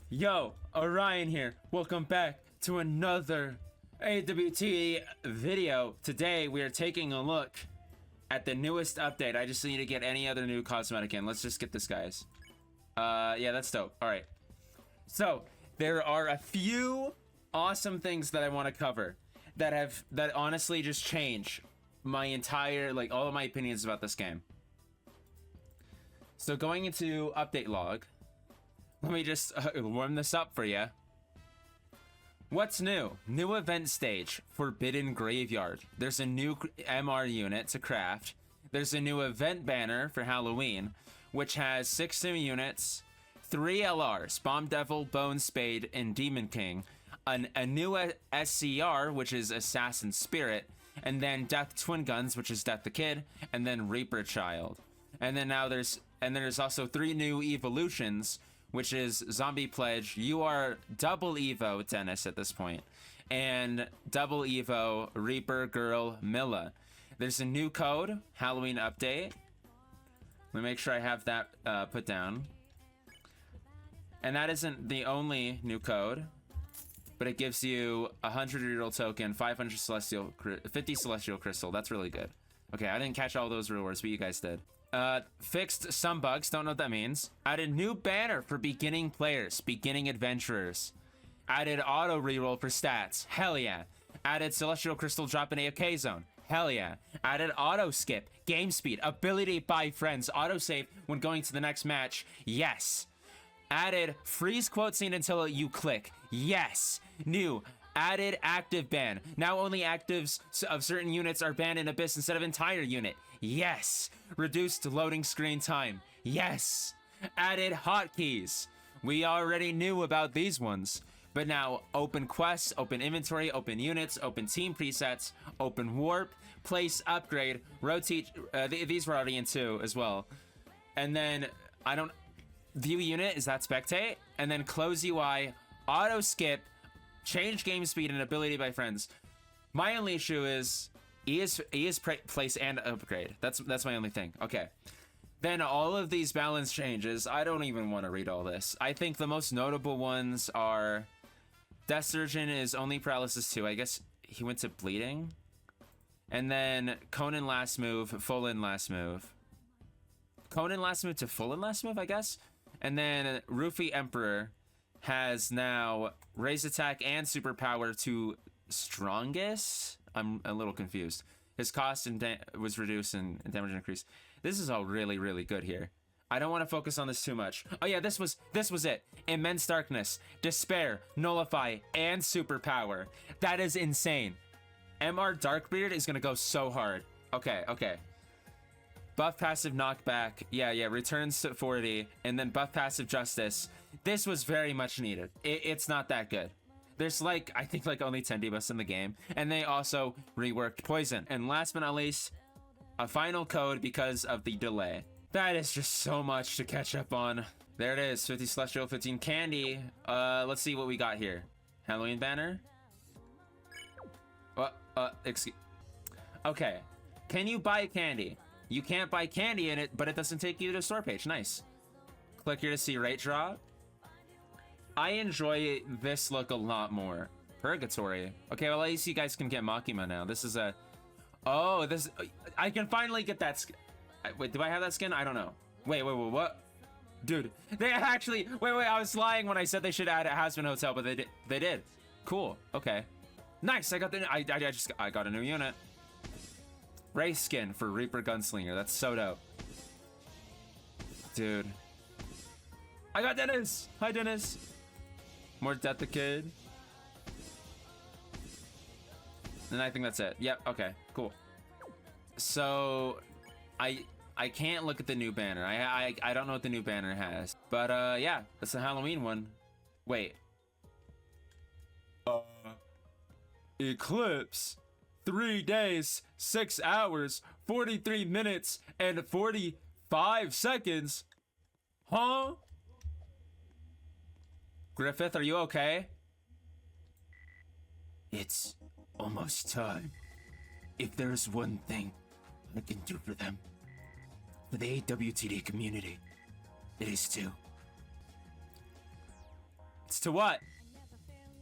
Yo, Orion here. Welcome back to another AWTD video. Today we are taking a look at the newest update. I just need to get any other new cosmetic in. Let's just get this, guys. Yeah, that's dope. All right. So there are a few awesome things that I want to cover that honestly just change my entire, like, all of my opinions about this game. So going into update log, let me just warm this up for you. What's new? New event stage, Forbidden Graveyard. There's a new MR unit to craft. There's a new event banner for Halloween, which has 6 new units, 3 LRs, Bomb Devil, Bone Spade, and Demon King, a new SCR, which is Assassin Spirit, and then Death Twin Guns, which is Death the Kid, and then Reaper Child. And then now there's also 3 new evolutions, which is Zombie Pledge. You are double Evo Dennis at this point, and double Evo Reaper Girl Milla. There's a new code, Halloween update. Let me make sure I have that put down. And that isn't the only new code, but it gives you 100 reroll token, 500 celestial, 50 celestial crystal. That's really good. Okay, I didn't catch all those rewards, but you guys did. Fixed some bugs, don't know what that means. Added new banner for beginning players, beginning adventurers. Added auto reroll for stats, hell yeah. Added celestial crystal drop in AFK zone, hell yeah. Added auto skip, game speed, ability by friends, auto save when going to the next match, yes. Added freeze quote scene until you click, yes. New added active ban. Now only actives of certain units are banned in Abyss instead of entire unit. Yes. Reduced loading screen time. Yes. Added hotkeys. We already knew about these ones. But now open quests, open inventory, open units, open team presets, open warp, place upgrade, rotate. These were already in 2 as well. And then view unit, is that spectate? And then close UI, auto skip, change game speed and ability by friends. My only issue is place and upgrade. That's my only thing. Okay. Then all of these balance changes, I don't even want to read all this. I think the most notable ones are Death Surgeon is only paralysis 2. I guess he went to bleeding. And then Conan last move, full in last move. Conan last move to full in last move, I guess. And then Rufy Emperor has now raised attack and superpower to strongest. I'm a little confused. His cost was reduced and damage increased. This is all really, really good here. I don't want to focus on this too much. Oh yeah, this was it. Immense Darkness, Despair, Nullify, and Superpower. That is insane. MR Darkbeard is gonna go so hard. Okay. Buff passive knockback. Yeah, returns to 40. And then buff passive justice. This was very much needed. It's not that good. There's I think only 10 debuffs in the game. And they also reworked poison. And last but not least, a final code because of the delay. That is just so much to catch up on. There it is, 50 celestial, 15 candy. Let's see what we got here. Halloween banner. Excuse. Okay, can you buy candy? You can't buy candy in it, but it doesn't take you to the store page. Nice. Click here to see rate drop. I enjoy this look a lot more. Purgatory. Okay, well, at least you guys can get Makima now. This is a... Oh, this... I can finally get that skin. Wait, do I have that skin? I don't know. Wait, what? Dude, they actually... Wait, I was lying when I said they should add a Hasbin Hotel, but they did. Cool, okay. Nice, I got a new unit. Race skin for Reaper Gunslinger. That's so dope. Dude. I got Dennis! Hi, Dennis. More Death the Kid. And I think that's it. Yep, okay, cool. So, I can't look at the new banner. I don't know what the new banner has. But, yeah, it's a Halloween one. Wait. Eclipse. 3 days, 6 hours, 43 minutes, and 45 seconds. Huh? Griffith, are you okay? It's almost time. If there's one thing I can do for them, for the AWTD community, it is to It's to what?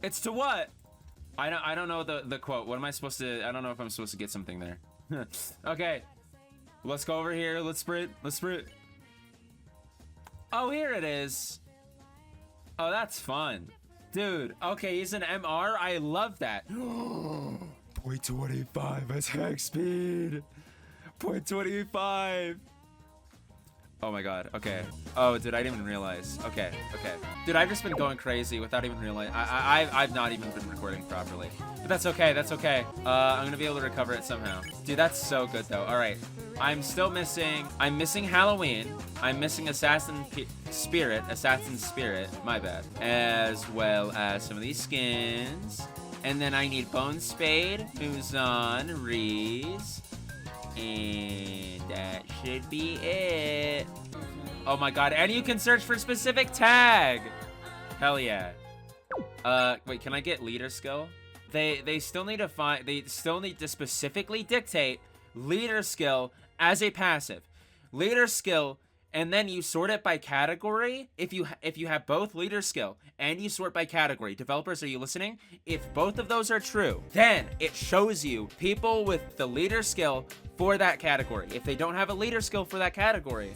It's to what? I don't know the quote. What am I supposed to? I don't know if I'm supposed to get something there. Okay. Let's go over here. Let's sprint. Let's sprint. Oh, here it is. Oh, that's fun. Dude, okay, he's an MR. I love that. 0.25 attack speed. 0.25. Oh my god, okay. Oh, dude, I didn't even realize. Okay, okay. Dude, I've just been going crazy without even realizing. I've not even been recording properly. But that's okay, that's okay. I'm gonna be able to recover it somehow. Dude, that's so good though. Alright. I'm missing Halloween. I'm missing Assassin's Spirit, my bad. As well as some of these skins. And then I need Bone Spade, Muzan, Reese. And that should be it. Oh my god, and you can search for specific tag. Hell yeah. Wait, can I get leader skill? They still need to specifically dictate leader skill as a passive. Leader skill, and then you sort it by category. If you have both leader skill and you sort by category, developers, are you listening? If both of those are true, then it shows you people with the leader skill for that category. If they don't have a leader skill for that category,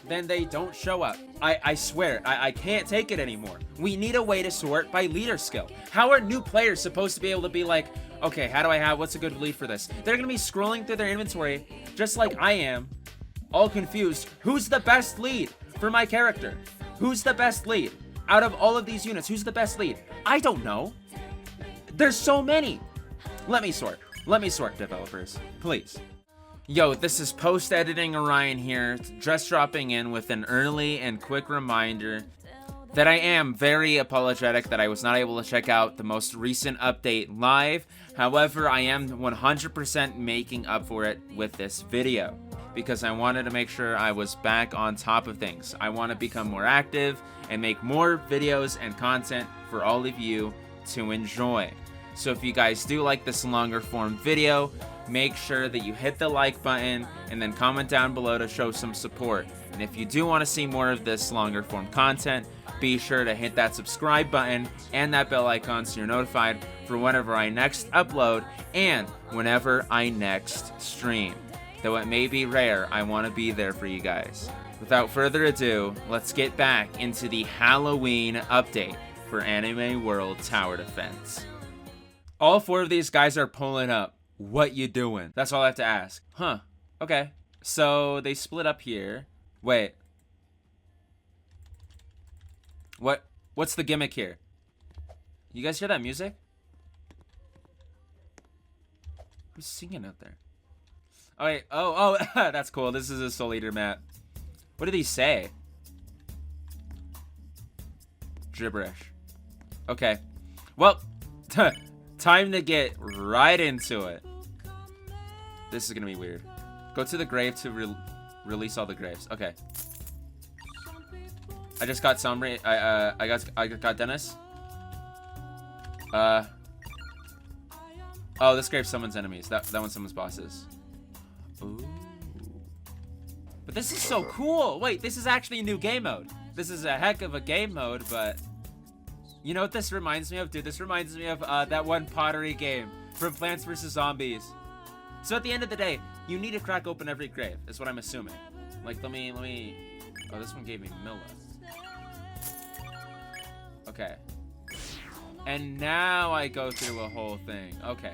then they don't show up. I swear, I can't take it anymore. We need a way to sort by leader skill. How are new players supposed to be able to be like, okay, what's a good lead for this? They're gonna be scrolling through their inventory just like I am, all confused. Who's the best lead for my character? Who's the best lead? Out of all of these units, who's the best lead? I don't know. There's so many. Let me sort, developers, please. Yo, this is post-editing Orion here, just dropping in with an early and quick reminder that I am very apologetic that I was not able to check out the most recent update live. However, I am 100% making up for it with this video because I wanted to make sure I was back on top of things. I want to become more active and make more videos and content for all of you to enjoy. So if you guys do like this longer form video, make sure that you hit the like button and then comment down below to show some support. And if you do want to see more of this longer form content, be sure to hit that subscribe button and that bell icon so you're notified for whenever I next upload and whenever I next stream. Though it may be rare, I want to be there for you guys. Without further ado, let's get back into the Halloween update for Anime World Tower Defense. All 4 of these guys are pulling up. What you doing? That's all I have to ask. Huh. Okay. So they split up here. Wait. What's the gimmick here? You guys hear that music? Who's singing out there? Oh wait. Oh, that's cool. This is a Soul Eater map. What did he say? Gibberish. Okay. Well, time to get right into it. This is gonna be weird. Go to the grave to release all the graves. Okay. I just got Sombra. I got Dennis. Oh, this grave summons enemies. That one summons bosses. Ooh. But this is so cool. Wait, this is actually a new game mode. This is a heck of a game mode, but you know what this reminds me of, dude? This reminds me of that one pottery game from Plants vs. Zombies. So at the end of the day, you need to crack open every grave, is what I'm assuming. Like, let me... Oh, this one gave me Milla. Okay. And now I go through a whole thing. Okay.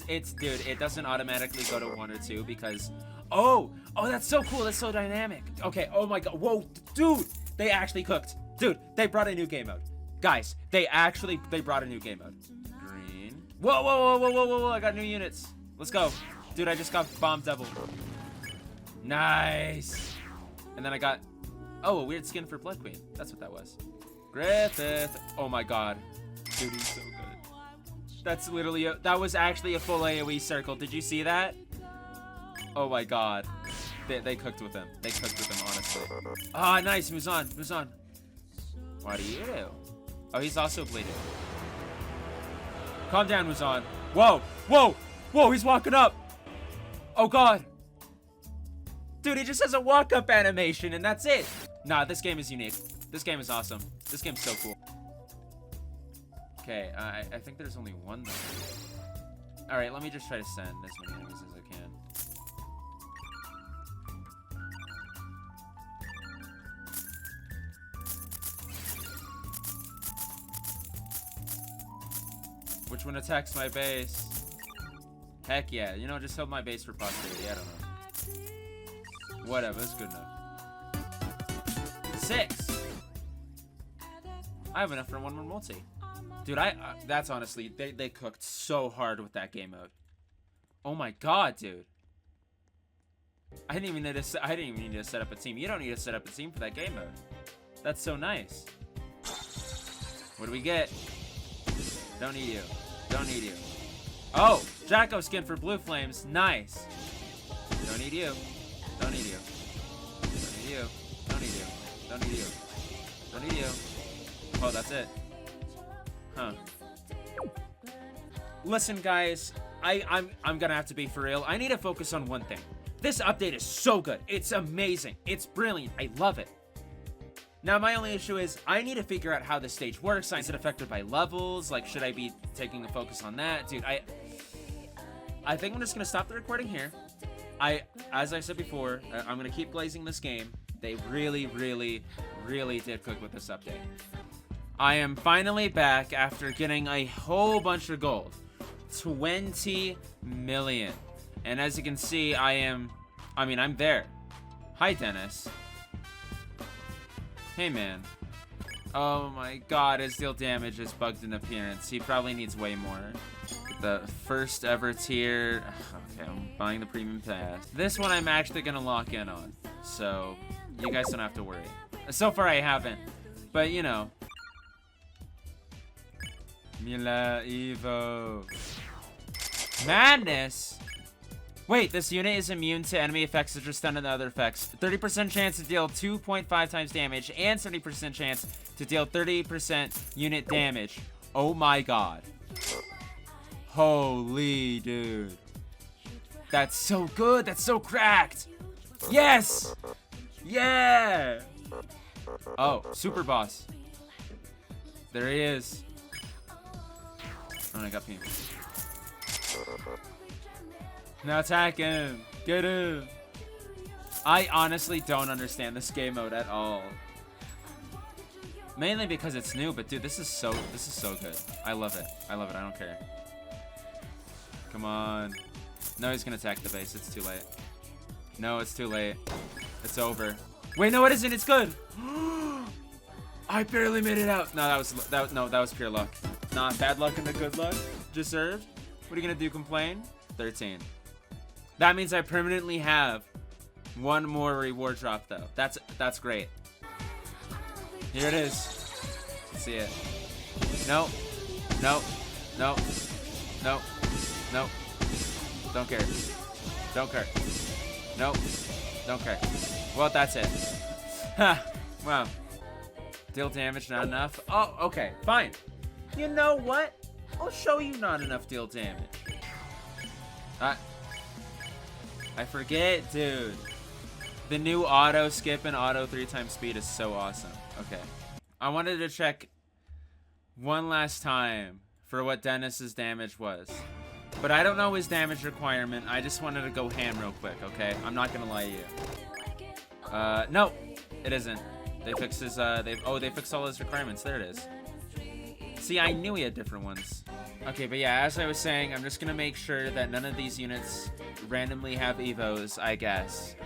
It's dude, it doesn't automatically go to 1 or 2 because... Oh, that's so cool. That's so dynamic. Okay, oh my god. Whoa, dude, they actually cooked. Dude, they brought a new game mode. Guys, they brought a new game mode. Green. Whoa, I got new units. Let's go. Dude, I just got Bomb Devil. Nice. And then I got, a weird skin for Blood Queen. That's what that was. Griffith. Oh my god. Dude, he's so good. That's literally, that was actually a full AoE circle. Did you see that? Oh my god. They cooked with him. They cooked with him, honestly. Ah, nice. Muzan. What do you do? Oh, he's also bleeding. Calm down, Muzan. Whoa, he's walking up. Oh god. Dude, he just has a walk-up animation and that's it. Nah, this game is unique. This game is awesome. This game's so cool. Okay, I think there's only one though. Alright, let me just try to send as many enemies as I can. Which one attacks my base? Heck yeah, you know, just hold my base for posterity. I don't know. Whatever, it's good enough. 6! I have enough for one more multi. Dude, that's honestly, they cooked so hard with that game mode. Oh my god, dude. I didn't even need to set up a team. You don't need to set up a team for that game mode. That's so nice. What do we get? Don't need you. Don't need you. Oh, Jacko skin for blue flames. Nice. Don't need you. Don't need you. Don't need you. Don't need you. Don't need you. Don't need you. Oh, that's it. Huh. Listen, guys. I'm gonna have to be for real. I need to focus on one thing. This update is so good. It's amazing. It's brilliant. I love it. Now, my only issue is I need to figure out how this stage works. Is it affected by levels? Like, should I be taking a focus on that? Dude, I think I'm just going to stop the recording here. As I said before, I'm going to keep glazing this game. They really, really, really did cook with this update. I am finally back after getting a whole bunch of gold. 20 million. And as you can see, I'm there. Hi, Dennis. Hey, man. Oh my god, his deal damage is bugged in appearance. He probably needs way more. The first ever tier. Okay, I'm buying the premium pass. This one I'm actually gonna lock in on. So, you guys don't have to worry. So far I haven't. But, you know. Milla Evo. Madness! Wait, this unit is immune to enemy effects such as stun and other effects. 30% chance to deal 2.5 times damage and 70% chance to deal 30% unit damage. Oh my god. Holy dude. That's so good. That's so cracked. Yes! Yeah! Oh, super boss. There he is. Oh, I got pinged. Now attack him. Get him. I honestly don't understand this game mode at all. Mainly because it's new, but dude, this is so good. I love it. I love it. I don't care. Come on. No, he's gonna attack the base. It's too late. No, it's too late. It's over. Wait, no, it isn't. It's good. I barely made it out. No, that was pure luck. Not bad luck and the good luck. Deserved. What are you gonna do? Complain? 13. That means I permanently have one more reward drop, though. That's great. Here it is. See it. No. No. No. No. No. Don't care. Don't care. No. Don't care. Well, that's it. Ha. Wow. Deal damage, not enough. Oh, okay. Fine. You know what? I'll show you not enough deal damage. I forget, dude. The new auto skip and auto 3x speed is so awesome. Okay. I wanted to check one last time for what Dennis's damage was. But I don't know his damage requirement. I just wanted to go ham real quick, okay? I'm not gonna lie to you. No, it isn't. They fixed his, they fixed all his requirements. There it is. See, I knew he had different ones. Okay, but yeah, as I was saying, I'm just gonna make sure that none of these units randomly have evos, I guess.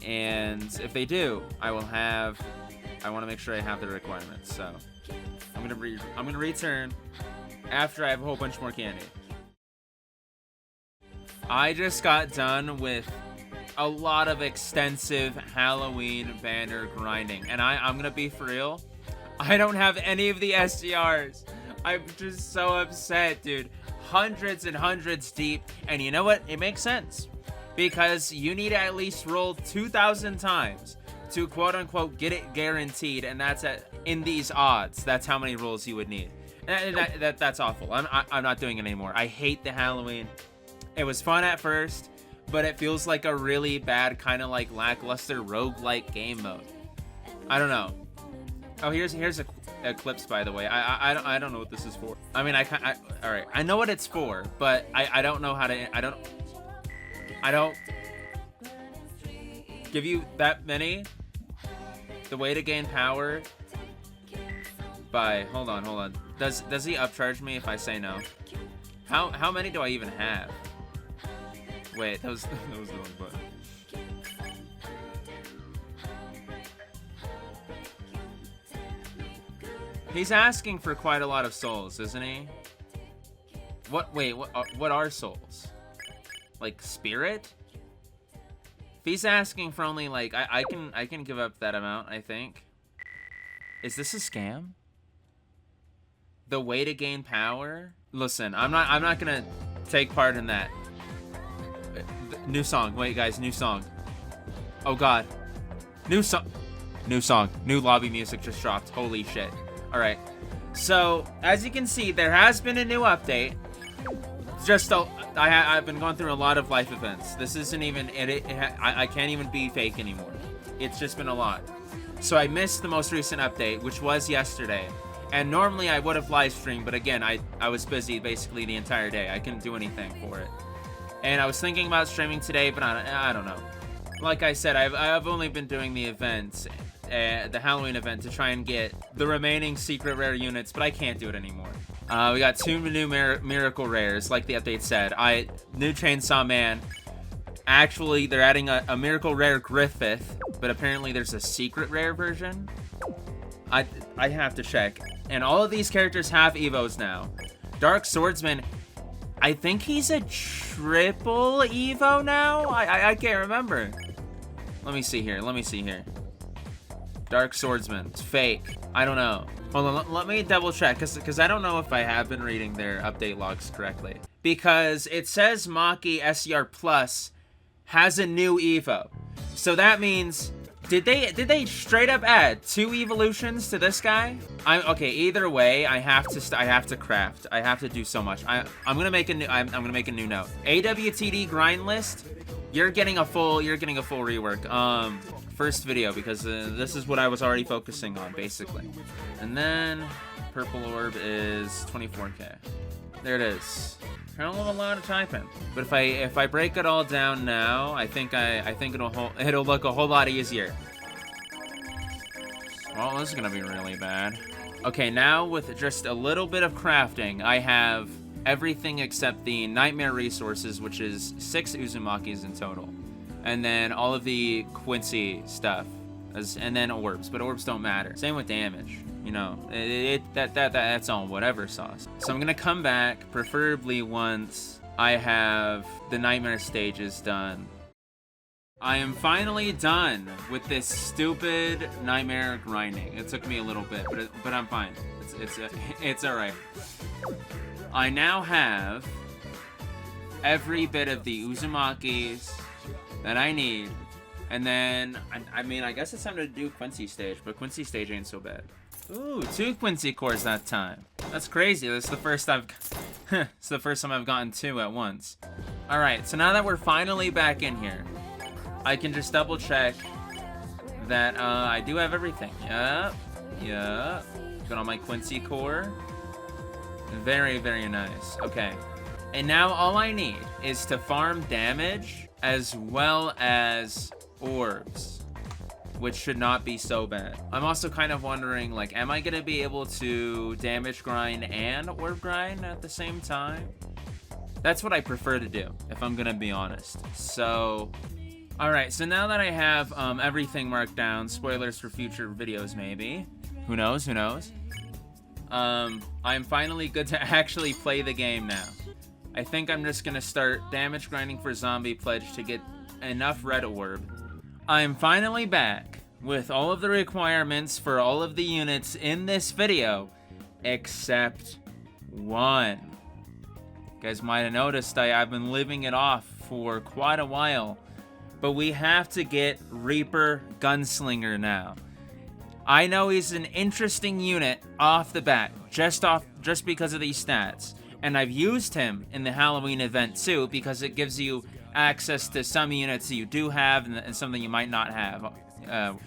And if they do, I want to make sure I have the requirements. So I'm gonna return after I have a whole bunch more candy. I just got done with a lot of extensive Halloween banner grinding, and I'm gonna be for real. I don't have any of the SDRs. I'm just so upset, dude. Hundreds and hundreds deep. And you know what? It makes sense. Because you need to at least roll 2,000 times to quote-unquote get it guaranteed. And that's in these odds. That's how many rolls you would need. And that's awful. I'm not doing it anymore. I hate the Halloween. It was fun at first, but it feels like a really bad kind of like lackluster roguelike game mode. I don't know. Oh, here's a Eclipse, by the way. I don't know what this is for. I mean, all right. I know what it's for, but I don't know how to. I don't give you that many. The way to gain power. By hold on. Does he upcharge me if I say no? How many do I even have? Wait, that was the wrong button. He's asking for quite a lot of souls, isn't he? Wait, what are souls? Like spirit? If he's asking for only like I can give up that amount, I think. Is this a scam? The way to gain power? Listen, I'm not gonna take part in that. New song. Wait, guys, new song. Oh god. New song. New lobby music just dropped. Holy shit. Alright, so as you can see, there has been a new update. I've been going through a lot of life events. This isn't even, I can't even be fake anymore. It's just been a lot. So I missed the most recent update, which was yesterday. And normally I would have live streamed, but again, I was busy basically the entire day. I couldn't do anything for it. And I was thinking about streaming today, but I don't know. Like I said, I've only been doing the events. The Halloween event to try and get the remaining secret rare units, but I can't do it anymore. We got 2 new miracle rares, like the update said. New Chainsaw Man. Actually, they're adding a miracle rare Griffith, but apparently there's a secret rare version. I have to check. And all of these characters have Evos now. Dark Swordsman, I think he's a triple Evo now? I can't remember. Let me see here. Dark Swordsman. It's fake. I don't know. Hold on, let me double check, because I don't know if I have been reading their update logs correctly. Because it says Maki SCR Plus has a new Evo. So that means, did they straight up add 2 evolutions to this guy? Okay, either way, I have to craft. I have to do so much. I'm gonna make a new note. AWTD grind list, you're getting a full rework. First video, because this is what I was already focusing on, basically. And then purple orb is 24k. There it is. Kind of a lot of typing, but if I break it all down now, I think it'll look a whole lot easier. Well, this is gonna be really bad. Okay, now with just a little bit of crafting, I have everything except the nightmare resources, which is 6 Uzumakis in total. And then all of the Quincy stuff, and then orbs, but orbs don't matter. Same with damage, you know, that's on whatever sauce. So I'm gonna come back, preferably once I have the nightmare stages done. I am finally done with this stupid nightmare grinding. It took me a little bit, but I'm fine. It's all right. I now have every bit of the Uzumakis that I need, and then I mean, I guess it's time to do Quincy stage, but Quincy stage ain't so bad. Ooh, 2 Quincy cores that time. That's crazy. It's the first time I've gotten 2 at once. All right, so now that we're finally back in here, I can just double check that I do have everything. Yep. Got on my Quincy core. Very, very nice. Okay, and now all I need is to farm damage as well as orbs, which should not be so bad. I'm also kind of wondering, like, am I gonna be able to damage grind and orb grind at the same time? That's what I prefer to do, if I'm gonna be honest. So, alright, so now that I have everything marked down, spoilers for future videos maybe, who knows, I'm finally good to actually play the game now. I think I'm just gonna start damage grinding for Zombie Pledge to get enough red orb. I'm finally back with all of the requirements for all of the units in this video, except one. You guys might have noticed I've been living it off for quite a while, but we have to get Reaper Gunslinger now. I know he's an interesting unit off the bat, just because of these stats. And I've used him in the Halloween event too, because it gives you access to some units that you do have and some that you might not have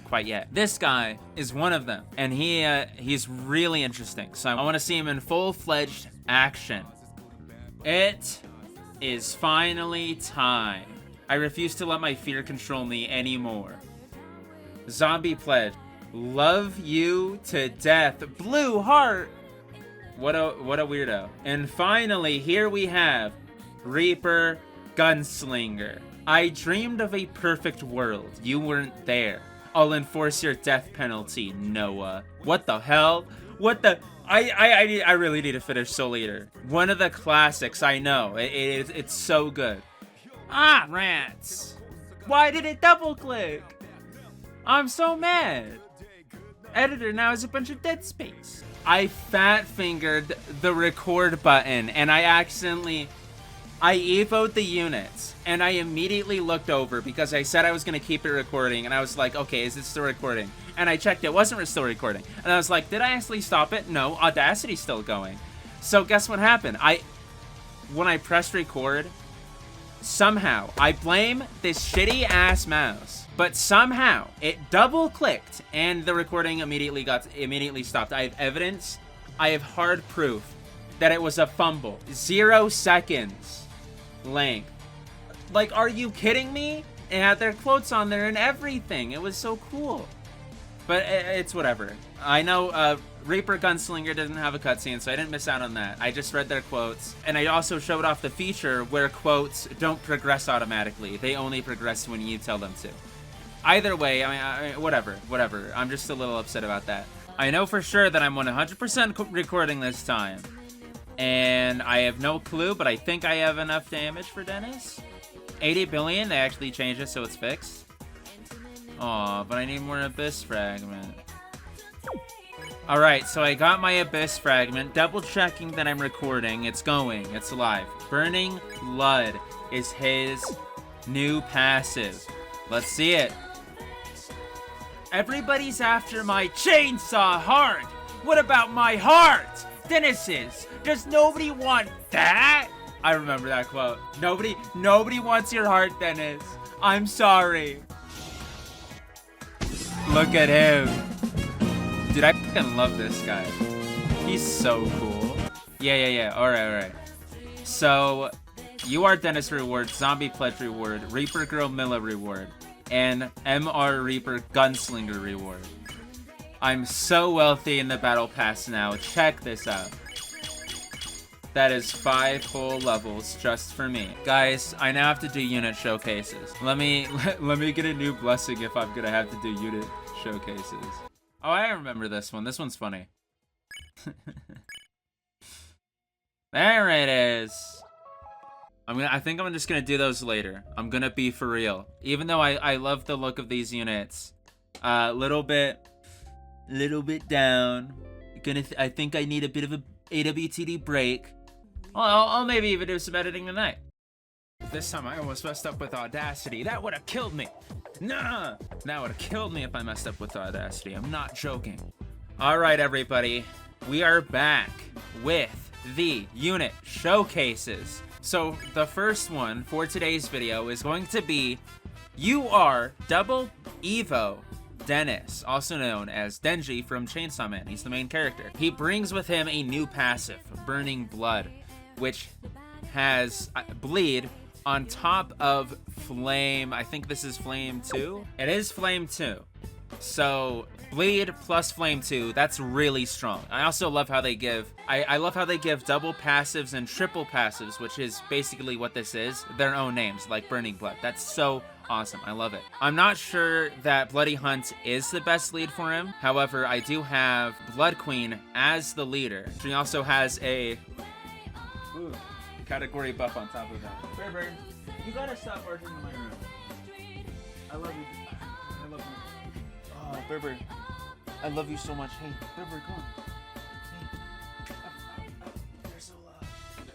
quite yet. This guy is one of them, and he's really interesting. So I want to see him in full-fledged action. It is finally time. I refuse to let my fear control me anymore. Zombie pledge. Love you to death. Blue heart. What a weirdo. And finally, here we have Reaper Gunslinger. I dreamed of a perfect world. You weren't there. I'll enforce your death penalty, Noah. What the hell? What the... I really need to finish Soul Eater. One of the classics, I know. It's so good. Ah, rats. Why did it double click? I'm so mad. Editor now has a bunch of dead space. I fat fingered the record button and I evoed the units and I immediately looked over because I said I was going to keep it recording and I was like, okay, is it still recording? And I checked, it wasn't still recording. And I was like, did I actually stop it? No, Audacity's still going. So guess what happened? When I pressed record, somehow, I blame this shitty ass mouse, but somehow it double clicked and the recording immediately stopped. I have evidence, I have hard proof that it was a fumble. 0 seconds length. Like, are you kidding me? It had their quotes on there and everything. It was so cool. But it's whatever. I know Reaper Gunslinger doesn't have a cutscene, so I didn't miss out on that. I just read their quotes. And I also showed off the feature where quotes don't progress automatically. They only progress when you tell them to. Either way, I mean, whatever. I'm just a little upset about that. I know for sure that I'm 100% recording this time. And I have no clue, but I think I have enough damage for Dennis. 80 billion, they actually changed it so it's fixed. Aw, but I need more Abyss Fragment. Alright, so I got my Abyss Fragment, double checking that I'm recording. It's going, it's alive. Burning Blood is his new passive. Let's see it. Everybody's after my chainsaw heart. What about my heart? Dennis's. Does nobody want that? I remember that quote. Nobody wants your heart, Dennis. I'm sorry. Look at him. Dude, I fucking love this guy. He's so cool. Yeah. Alright. So, you are Dennis reward, Zombie Pledge reward, Reaper Girl Milla reward, and MR Reaper Gunslinger reward. I'm so wealthy in the Battle Pass now. Check this out. That is 5 whole levels just for me. Guys, I now have to do unit showcases. Let me get a new blessing if I'm gonna have to do unit showcases. Oh, I remember this one. This one's funny. There it is. I think I'm just gonna do those later. I'm gonna be for real. Even though I love the look of these units. Little bit down. I think I need a bit of a AWTD break. I'll maybe even do some editing tonight. This time I almost messed up with Audacity. That would have killed me. Nah! That would have killed me if I messed up with Audacity. I'm not joking. Alright, everybody. We are back with the unit showcases. So, the first one for today's video is going to be You Are Double Evo Dennis, also known as Denji from Chainsaw Man. He's the main character. He brings with him a new passive, Burning Blood, which has bleed on top of Flame. I think this is Flame 2. It is Flame 2. So bleed plus Flame 2, that's really strong. I also love how they give, I love how they give double passives and triple passives, which is basically what this is, their own names, like Burning Blood. That's so awesome. I love it. I'm not sure that Bloody Hunt is the best lead for him. However, I do have Blood Queen as the leader. She also has a category buff on top of that. River, you gotta stop barging in my room. I love you. I love you. Oh, Berber, I love you so much. Hey, Berber, come on. Hey. You're so loud. Okay.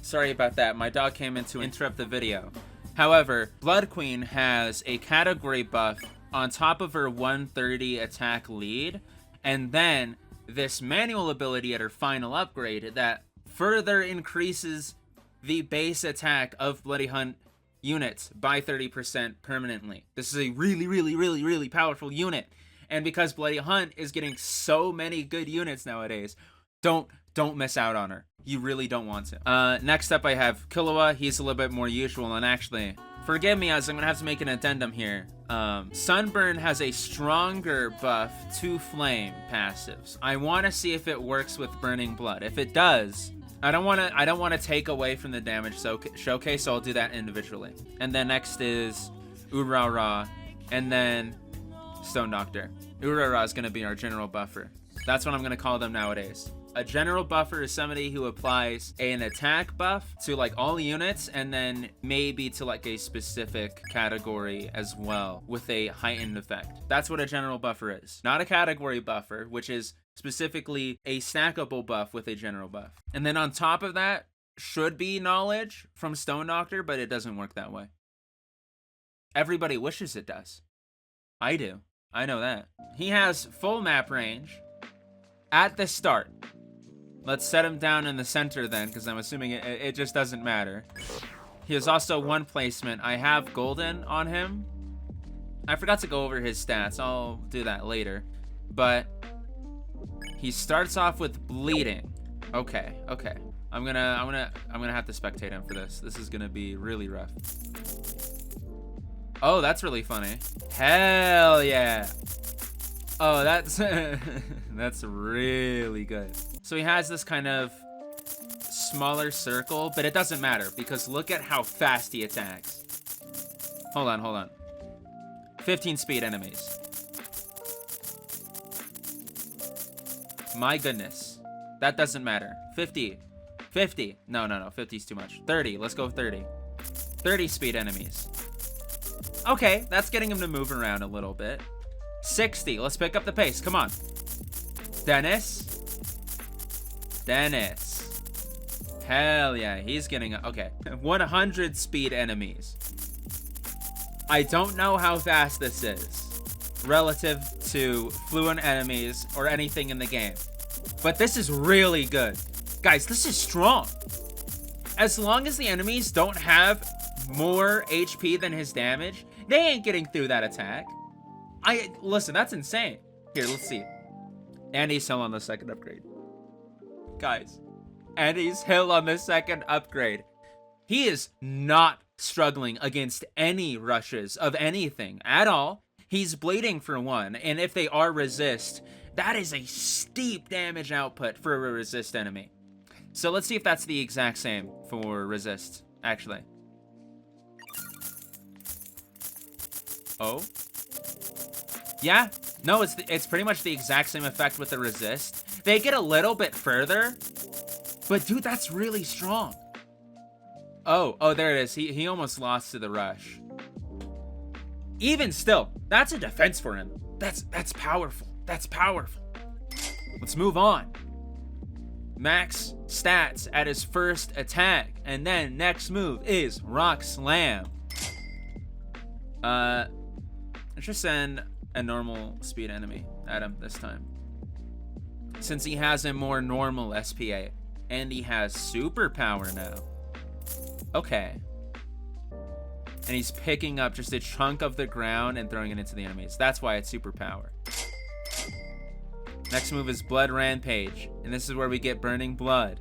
Sorry about that. My dog came in to interrupt the video. However, Blood Queen has a category buff on top of her 130 attack lead, and then this manual ability at her final upgrade that further increases the base attack of Bloody Hunt units by 30% permanently. This is a really powerful unit. And because Bloody Hunt is getting so many good units nowadays, don't miss out on her. You really don't want to. Next up I have Killua. He's a little bit more usual, and actually, forgive me as I'm gonna have to make an addendum here. Sunburn has a stronger buff to flame passives. I want to see if it works with Burning Blood. If it does, I don't want to take away from the damage showcase, so I'll do that individually. And then next is Urara, and then Stone Doctor. Urara is gonna be our general buffer. That's what I'm gonna call them nowadays. A general buffer is somebody who applies an attack buff to like all units, and then maybe to like a specific category as well with a heightened effect. That's what a general buffer is. Not a category buffer, which is specifically a stackable buff with a general buff. And then on top of that should be knowledge from Stone Doctor, but it doesn't work that way. Everybody wishes it does. I do. I know that. He has full map range at the start. Let's set him down in the center then, because I'm assuming it just doesn't matter. He has also one placement. I have Golden on him. I forgot to go over his stats. I'll do that later. But he starts off with bleeding. Okay. I'm gonna have to spectate him for this. This is gonna be really rough. Oh, that's really funny. Hell yeah. Oh, that's that's really good. So he has this kind of smaller circle, but it doesn't matter because look at how fast he attacks. Hold on. 15 speed enemies. My goodness. That doesn't matter. 50. No, 50 is too much. 30. Let's go 30. 30 speed enemies. Okay, that's getting him to move around a little bit. 60. Let's pick up the pace. Come on. Dennis. Hell yeah, he's getting... Okay. 100 speed enemies. I don't know how fast this is relative to fluent enemies or anything in the game, but this is really good. Guys, this is strong. As long as the enemies don't have more HP than his damage, they ain't getting through that attack. Listen, that's insane. Here, let's see. Andy's Hill on the second upgrade. Guys, Andy's Hill on the second upgrade. He is not struggling against any rushes of anything at all. He's bleeding for one, and if they are resist, that is a steep damage output for a resist enemy. So let's see if that's the exact same for resist, actually. Oh? Yeah, no, it's pretty much the exact same effect with the resist. They get a little bit further, but dude, that's really strong. Oh, there it is. He almost lost to the rush. Even still, that's a defense for him. That's powerful. That's powerful. Let's move on. Max stats at his first attack, and then next move is Rock Slam. Let's just send a normal speed enemy at him this time, since he has a more normal SPA and he has superpower now. Okay. And he's picking up just a chunk of the ground and throwing it into the enemies. That's why it's superpower. Next move is Blood Rampage, and this is where we get Burning Blood.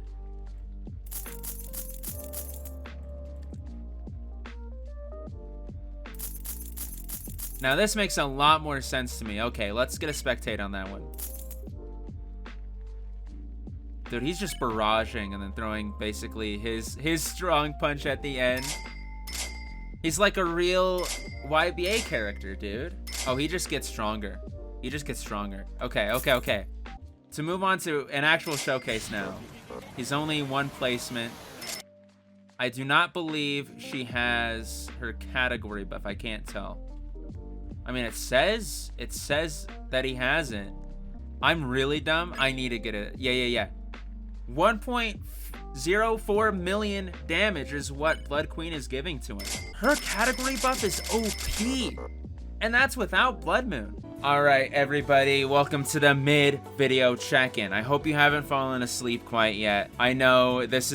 Now this makes a lot more sense to me. Okay, let's get a spectate on that one. Dude, he's just barraging and then throwing basically his strong punch at the end. He's like a real YBA character, dude. Oh, he just gets stronger. He just gets stronger. Okay. To move on to an actual showcase now. He's only one placement. I do not believe she has her category buff. I can't tell. I mean, it says that he hasn't. I'm really dumb. I need to get it. Yeah. 1.04 million damage is what Blood Queen is giving to him. Her category buff is OP. And that's without Blood Moon. Alright everybody, welcome to the mid-video check-in. I hope you haven't fallen asleep quite yet. I know this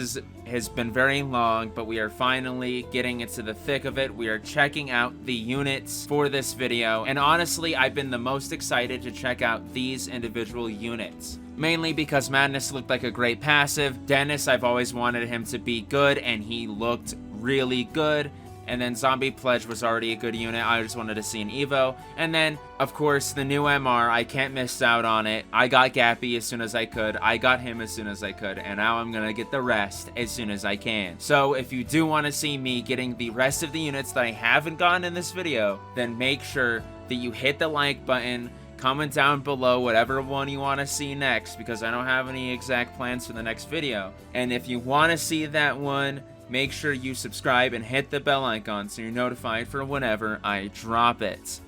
has been very long, but we are finally getting into the thick of it. We are checking out the units for this video, and honestly, I've been the most excited to check out these individual units. Mainly because Madness looked like a great passive. Dennis, I've always wanted him to be good, and he looked really good. And then Zombie Pledge was already a good unit. I just wanted to see an Evo. And then, of course, the new MR. I can't miss out on it. I got Gappy as soon as I could. I got him as soon as I could. And now I'm going to get the rest as soon as I can. So if you do want to see me getting the rest of the units that I haven't gotten in this video, then make sure that you hit the like button. Comment down below whatever one you want to see next, because I don't have any exact plans for the next video. And if you want to see that one, make sure you subscribe and hit the bell icon so you're notified for whenever I drop it.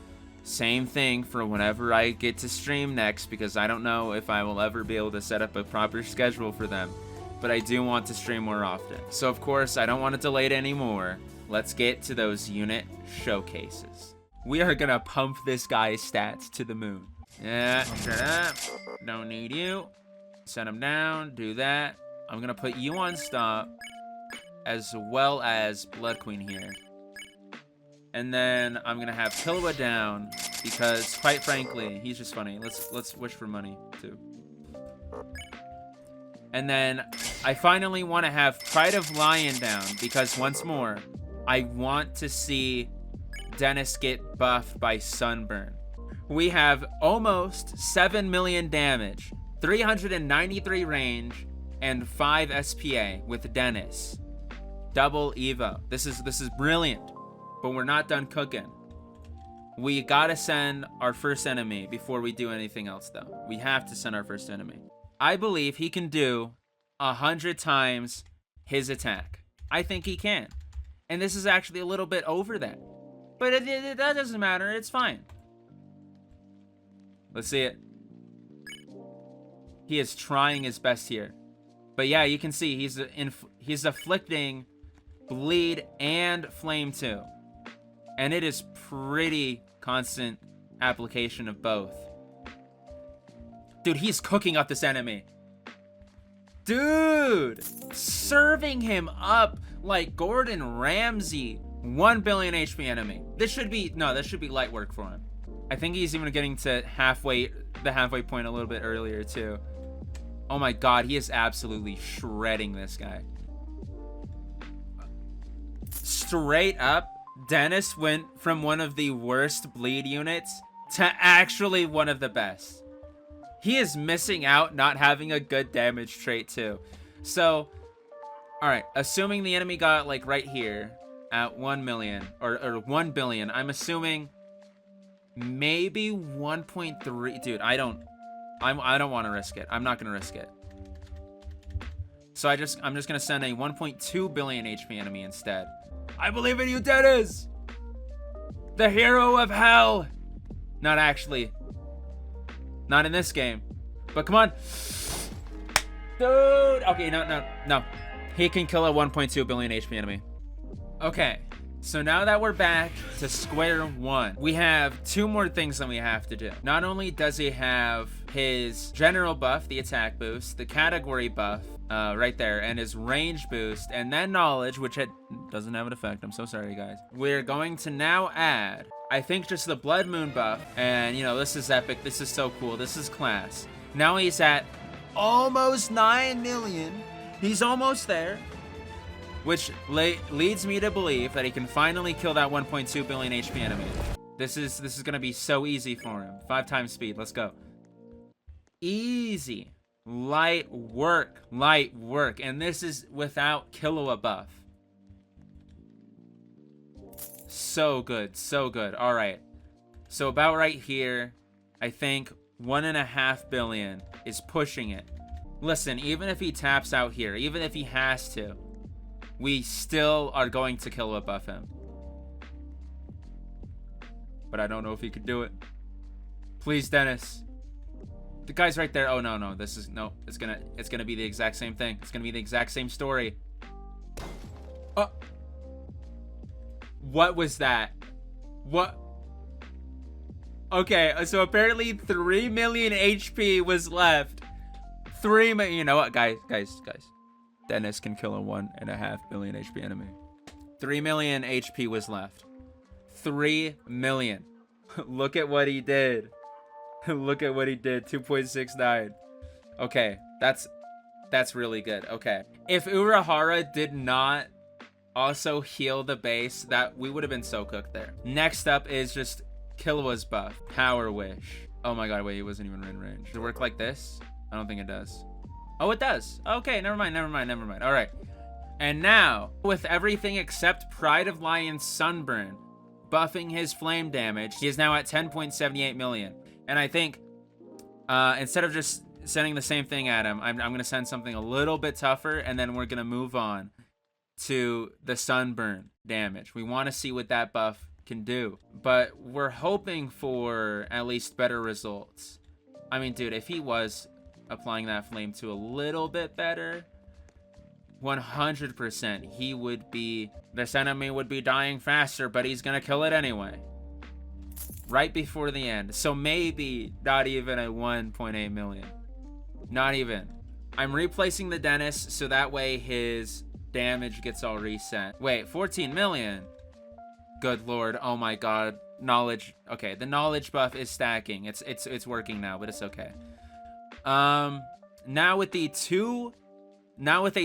Same thing for whenever I get to stream next, because I don't know if I will ever be able to set up a proper schedule for them. But I do want to stream more often. So of course, I don't want to delay it anymore. Let's get to those unit showcases. We are gonna pump this guy's stats to the moon. Yeah, shut up. Don't need you. Set him down, do that. I'm gonna put you on stop, as well as Blood Queen here. And then I'm gonna have Killua down, because quite frankly, he's just funny. Let's wish for money too. And then I finally want to have Pride of Lion down, because once more, I want to see Dennis get buffed by Sunburn. We have almost 7 million damage, 393 range, and 5 SPA with Dennis. Double Evo. This is brilliant, but we're not done cooking. We gotta send our first enemy before we do anything else, though. We have to send our first enemy. I believe he can do 100 times his attack. I think he can. And this is actually a little bit over that. But that doesn't matter. It's fine. Let's see it. He is trying his best here. But yeah, you can see he's afflicting bleed and flame too, and it is pretty constant application of both. Dude, he's cooking up this enemy. Dude, serving him up like Gordon Ramsay. 1 billion HP enemy. This should be light work for him. I think he's even getting to the halfway point a little bit earlier too. Oh my god, he is absolutely shredding this guy. Straight up, Dennis went from one of the worst bleed units to actually one of the best. He is missing out not having a good damage trait too. So, alright, assuming the enemy got like right here at 1 million or 1 billion, I'm assuming maybe 1.3. Dude, I don't want to risk it. I'm not going to risk it. So I'm just going to send a 1.2 billion HP enemy instead. I believe in you, Dennis! The hero of hell! Not actually. Not in this game. But come on. Dude! Okay, no. He can kill a 1.2 billion HP enemy. Okay. So now that we're back to square one, we have 2 more things that we have to do. Not only does he have his general buff, the attack boost, the category buff, right there, and his range boost, and then knowledge, which it doesn't have an effect. I'm so sorry, guys. We're going to now add, I think, just the Blood Moon buff, and you know, this is epic. This is so cool. This is class. Now he's at almost 9 million. He's almost there. Which leads me to believe that he can finally kill that 1.2 billion HP enemy. This is gonna be so easy for him. 5 times speed. Let's go. Easy. Light work. Light work. And this is without Killua buff. So good. So good. Alright. So about right here, I think 1.5 billion is pushing it. Listen, even if he taps out here, even if he has to, we still are going to Killua buff him. But I don't know if he could do it. Please, Dennis. The guy's right there. Oh no, this is no. It's gonna be the exact same thing. It's gonna be the exact same story. Oh. What was that? What? Okay, so apparently 3 million HP was left. 3 million. You know what, guys. Dennis can kill a 1.5 billion HP enemy. 3 million HP was left. 3 million. Look at what he did. Look at what he did. 2.69. Okay, that's really good. Okay. If Urahara did not also heal the base, that we would have been so cooked there. Next up is just Killua's buff. Power Wish. Oh my god, wait, he wasn't even in range. Does it work like this? I don't think it does. Oh, it does. Okay, never mind. All right. And now, with everything except Pride of Lion's Sunburn buffing his flame damage, he is now at 10.78 million. And I think instead of just sending the same thing at him, I'm going to send something a little bit tougher, and then we're going to move on to the Sunburn damage. We want to see what that buff can do, but we're hoping for at least better results. I mean, dude, if he was applying that flame to a little bit better, 100% he would be, this enemy would be dying faster, but he's gonna kill it anyway right before the end. So maybe not even a 1.8 million, not even. I'm replacing the Dennis so that way his damage gets all reset. Wait, 14 million. Good lord. Oh my god. Knowledge. Okay, the knowledge buff is stacking. It's working now, but it's okay. Now with a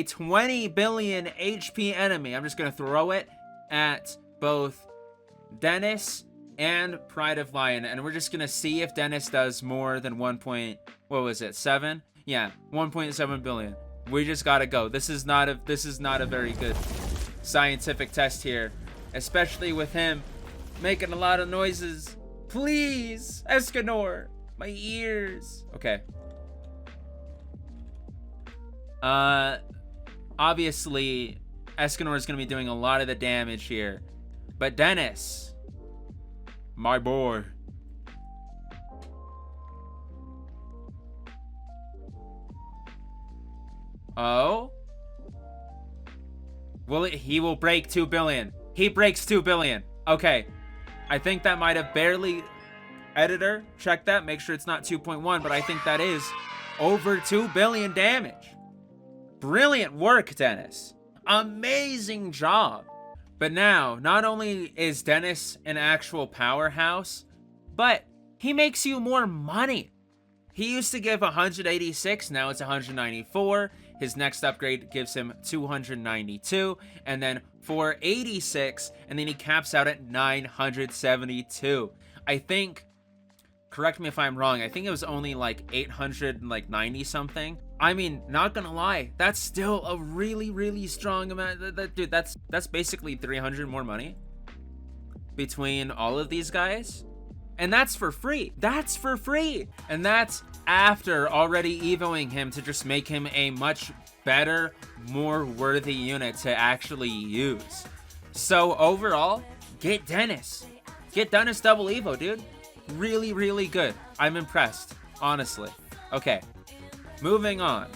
20 billion HP enemy, I'm just gonna throw it at both Dennis and Pride of Lion, and we're just gonna see if Dennis does more than 7? Yeah, 1.7 billion. We just gotta go. This is not a very good scientific test here, especially with him making a lot of noises. Please, Escanor, my ears. Okay. Obviously, Escanor is gonna be doing a lot of the damage here, but Dennis, my boy. Oh? He will break 2 billion. He breaks 2 billion. Okay. I think that might have barely... Editor, check that. Make sure it's not 2.1, but I think that is over 2 billion damage. Brilliant work, Dennis. Amazing job. But now, not only is Dennis an actual powerhouse, but he makes you more money. He used to give 186, now it's 194. His next upgrade gives him 292, and then 486, and then he caps out at 972. I think, correct me if I'm wrong, I think it was only like 890 something. I mean, not gonna lie, that's still a really, really strong amount. Dude, that's basically 300 more money between all of these guys. And that's for free. That's for free. And that's after already evoing him to just make him a much better, more worthy unit to actually use. So overall, get Dennis. Get Dennis double evo, dude. Really, really good. I'm impressed, honestly. Okay, moving on.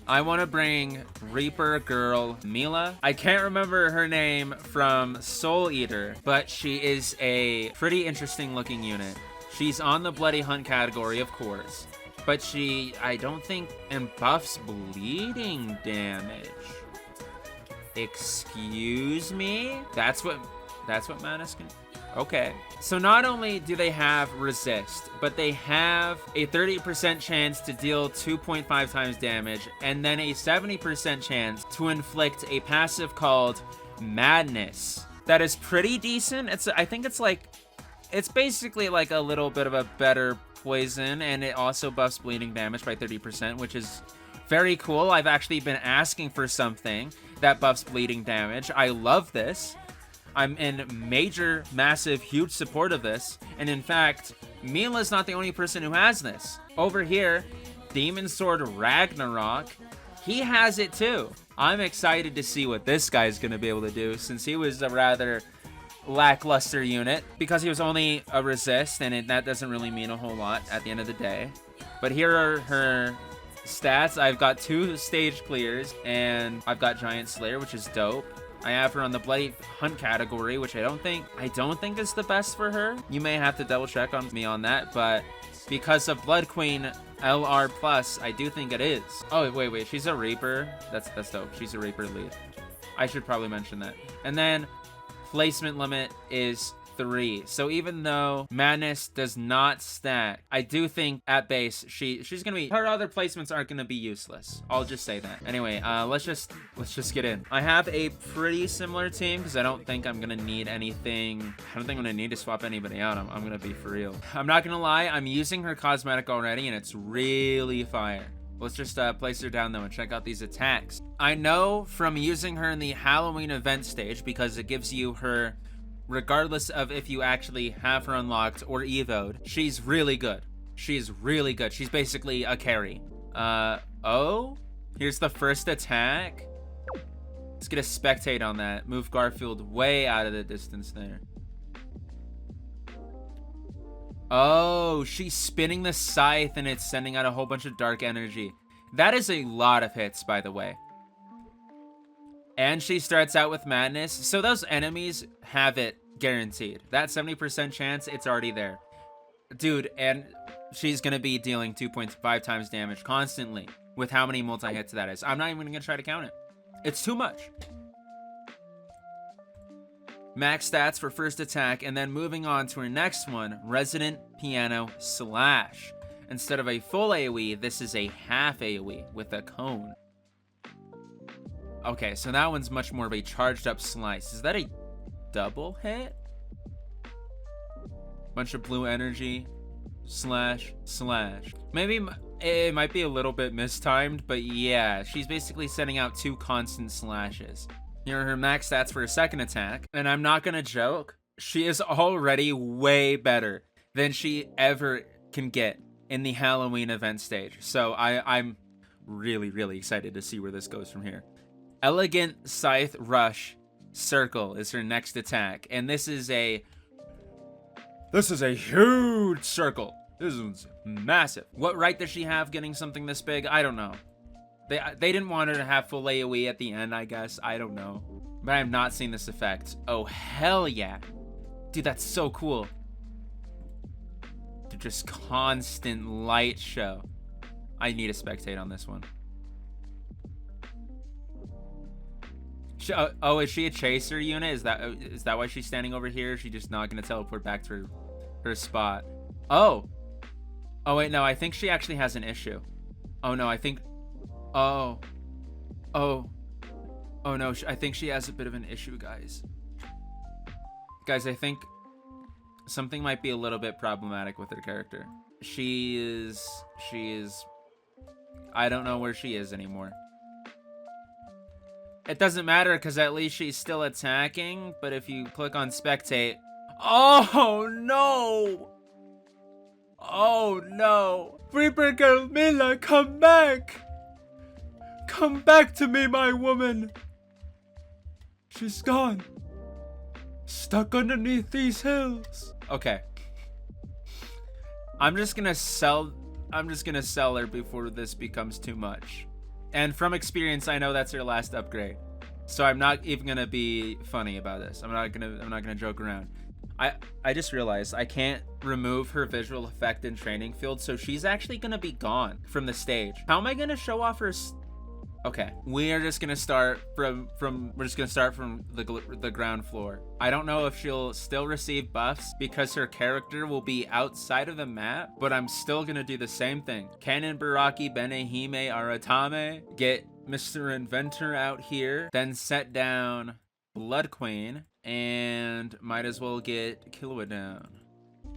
I want to bring Reaper Girl Milla. I can't remember her name from Soul Eater, but she is a pretty interesting looking unit. She's on the Bloody Hunt category, of course, but she, I don't think, and buffs bleeding damage. Excuse me? That's what Manus can... Okay. So not only do they have resist, but they have a 30% chance to deal 2.5 times damage, and then a 70% chance to inflict a passive called Madness. That is pretty decent. I think it's basically like a little bit of a better poison, and it also buffs bleeding damage by 30%, which is very cool. I've actually been asking for something that buffs bleeding damage. I love this. I'm in major, massive, huge support of this. And in fact, Milla's not the only person who has this. Over here, Demon Sword Ragnarok, he has it too. I'm excited to see what this guy's gonna be able to do, since he was a rather lackluster unit, because he was only a resist, and that doesn't really mean a whole lot at the end of the day. But here are her stats. I've got 2 stage clears, and I've got Giant Slayer, which is dope. I have her on the Bloody Hunt category, which I don't think is the best for her. You may have to double check on me on that, but because of Blood Queen LR plus, I do think it is. Oh, wait, she's a Reaper. That's dope. She's a Reaper lead. I should probably mention that. And then placement limit is 3. So even though Madness does not stack, I do think at base she's gonna be, her other placements aren't gonna be useless. I'll just say that. Anyway, let's just get in. I have a pretty similar team because I don't think I'm gonna need anything. I don't think I'm gonna need to swap anybody out. I'm gonna be for real. I'm not gonna lie, I'm using her cosmetic already and it's really fire. Let's just place her down though and check out these attacks. I know from using her in the Halloween event stage, because it gives you her regardless of if you actually have her unlocked or evoed, she's really good. She's really good. She's basically a carry. Oh, here's the first attack. Let's get a spectate on that. Move Garfield way out of the distance there. Oh, she's spinning the scythe and it's sending out a whole bunch of dark energy. That is a lot of hits, by the way. And she starts out with Madness, so those enemies have it guaranteed. That 70% chance, it's already there. Dude, and she's gonna be dealing 2.5 times damage constantly with how many multi-hits that is. I'm not even gonna try to count it. It's too much. Max stats for first attack, and then moving on to our next one, Resident Piano Slash. Instead of a full AoE, this is a half AoE with a cone. Okay, so that one's much more of a charged up slice. Is that a double hit? Bunch of blue energy, slash, slash. Maybe it might be a little bit mistimed, but yeah, she's basically sending out 2 constant slashes. Here are her max stats for her second attack, and I'm not gonna joke, she is already way better than she ever can get in the Halloween event stage. So I'm really, really excited to see where this goes from here. Elegant Scythe Rush Circle is her next attack, and this is a huge circle. This is massive. What right does she have getting something this big? I don't know. They didn't want her to have full AoE at the end, I guess. I don't know. But I have not seen this effect. Oh, hell yeah. Dude, that's so cool. Dude, just constant light show. I need a spectate on this one. Oh, is she a chaser unit? Is that why she's standing over here? Is she just not gonna teleport back to her spot? Oh wait, no, I think she actually has an issue. Oh no, I think no, I think she has a bit of an issue, guys. I think something might be a little bit problematic with her character. She is I don't know where she is anymore. It doesn't matter because at least she's still attacking, but if you click on spectate, oh no! Oh no! Reaper Girl Milla, come back! Come back to me, my woman! She's gone. Stuck underneath these hills. Okay. I'm just gonna sell her before this becomes too much. And from experience, I know that's her last upgrade. So I'm not even gonna be funny about this. I'm not gonna joke around. I just realized I can't remove her visual effect in training field, so she's actually gonna be gone from the stage. How am I gonna show off her? Okay, we are just gonna start from the ground floor. I don't know if she'll still receive buffs because her character will be outside of the map, but I'm still gonna do the same thing. Canon Baraki Benehime Aratame, get Mr. Inventor out here, then set down Blood Queen, and might as well get Killua down.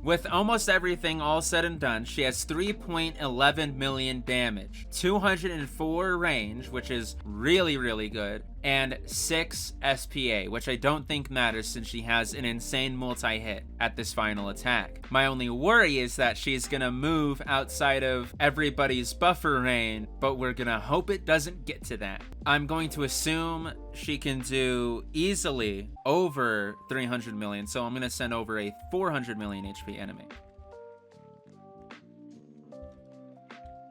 With almost everything all said and done, she has 3.11 million damage, 204 range, which is really, really good, and 6 SPA, which I don't think matters since she has an insane multi-hit at this final attack. My only worry is that she's gonna move outside of everybody's buffer range, but we're gonna hope it doesn't get to that. I'm going to assume she can do easily over 300 million, so I'm gonna send over a 400 million HP enemy.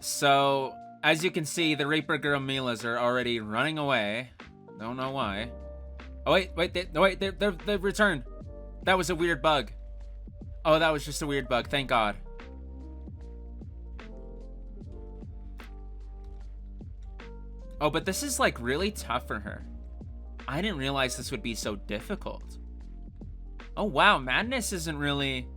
So, as you can see, the Reaper Girl Millas are already running away. Don't know why. Oh, they've returned. That was a weird bug. Oh, that was just a weird bug. Thank God. Oh, but this is like really tough for her. I didn't realize this would be so difficult. Oh, wow. Madness isn't really...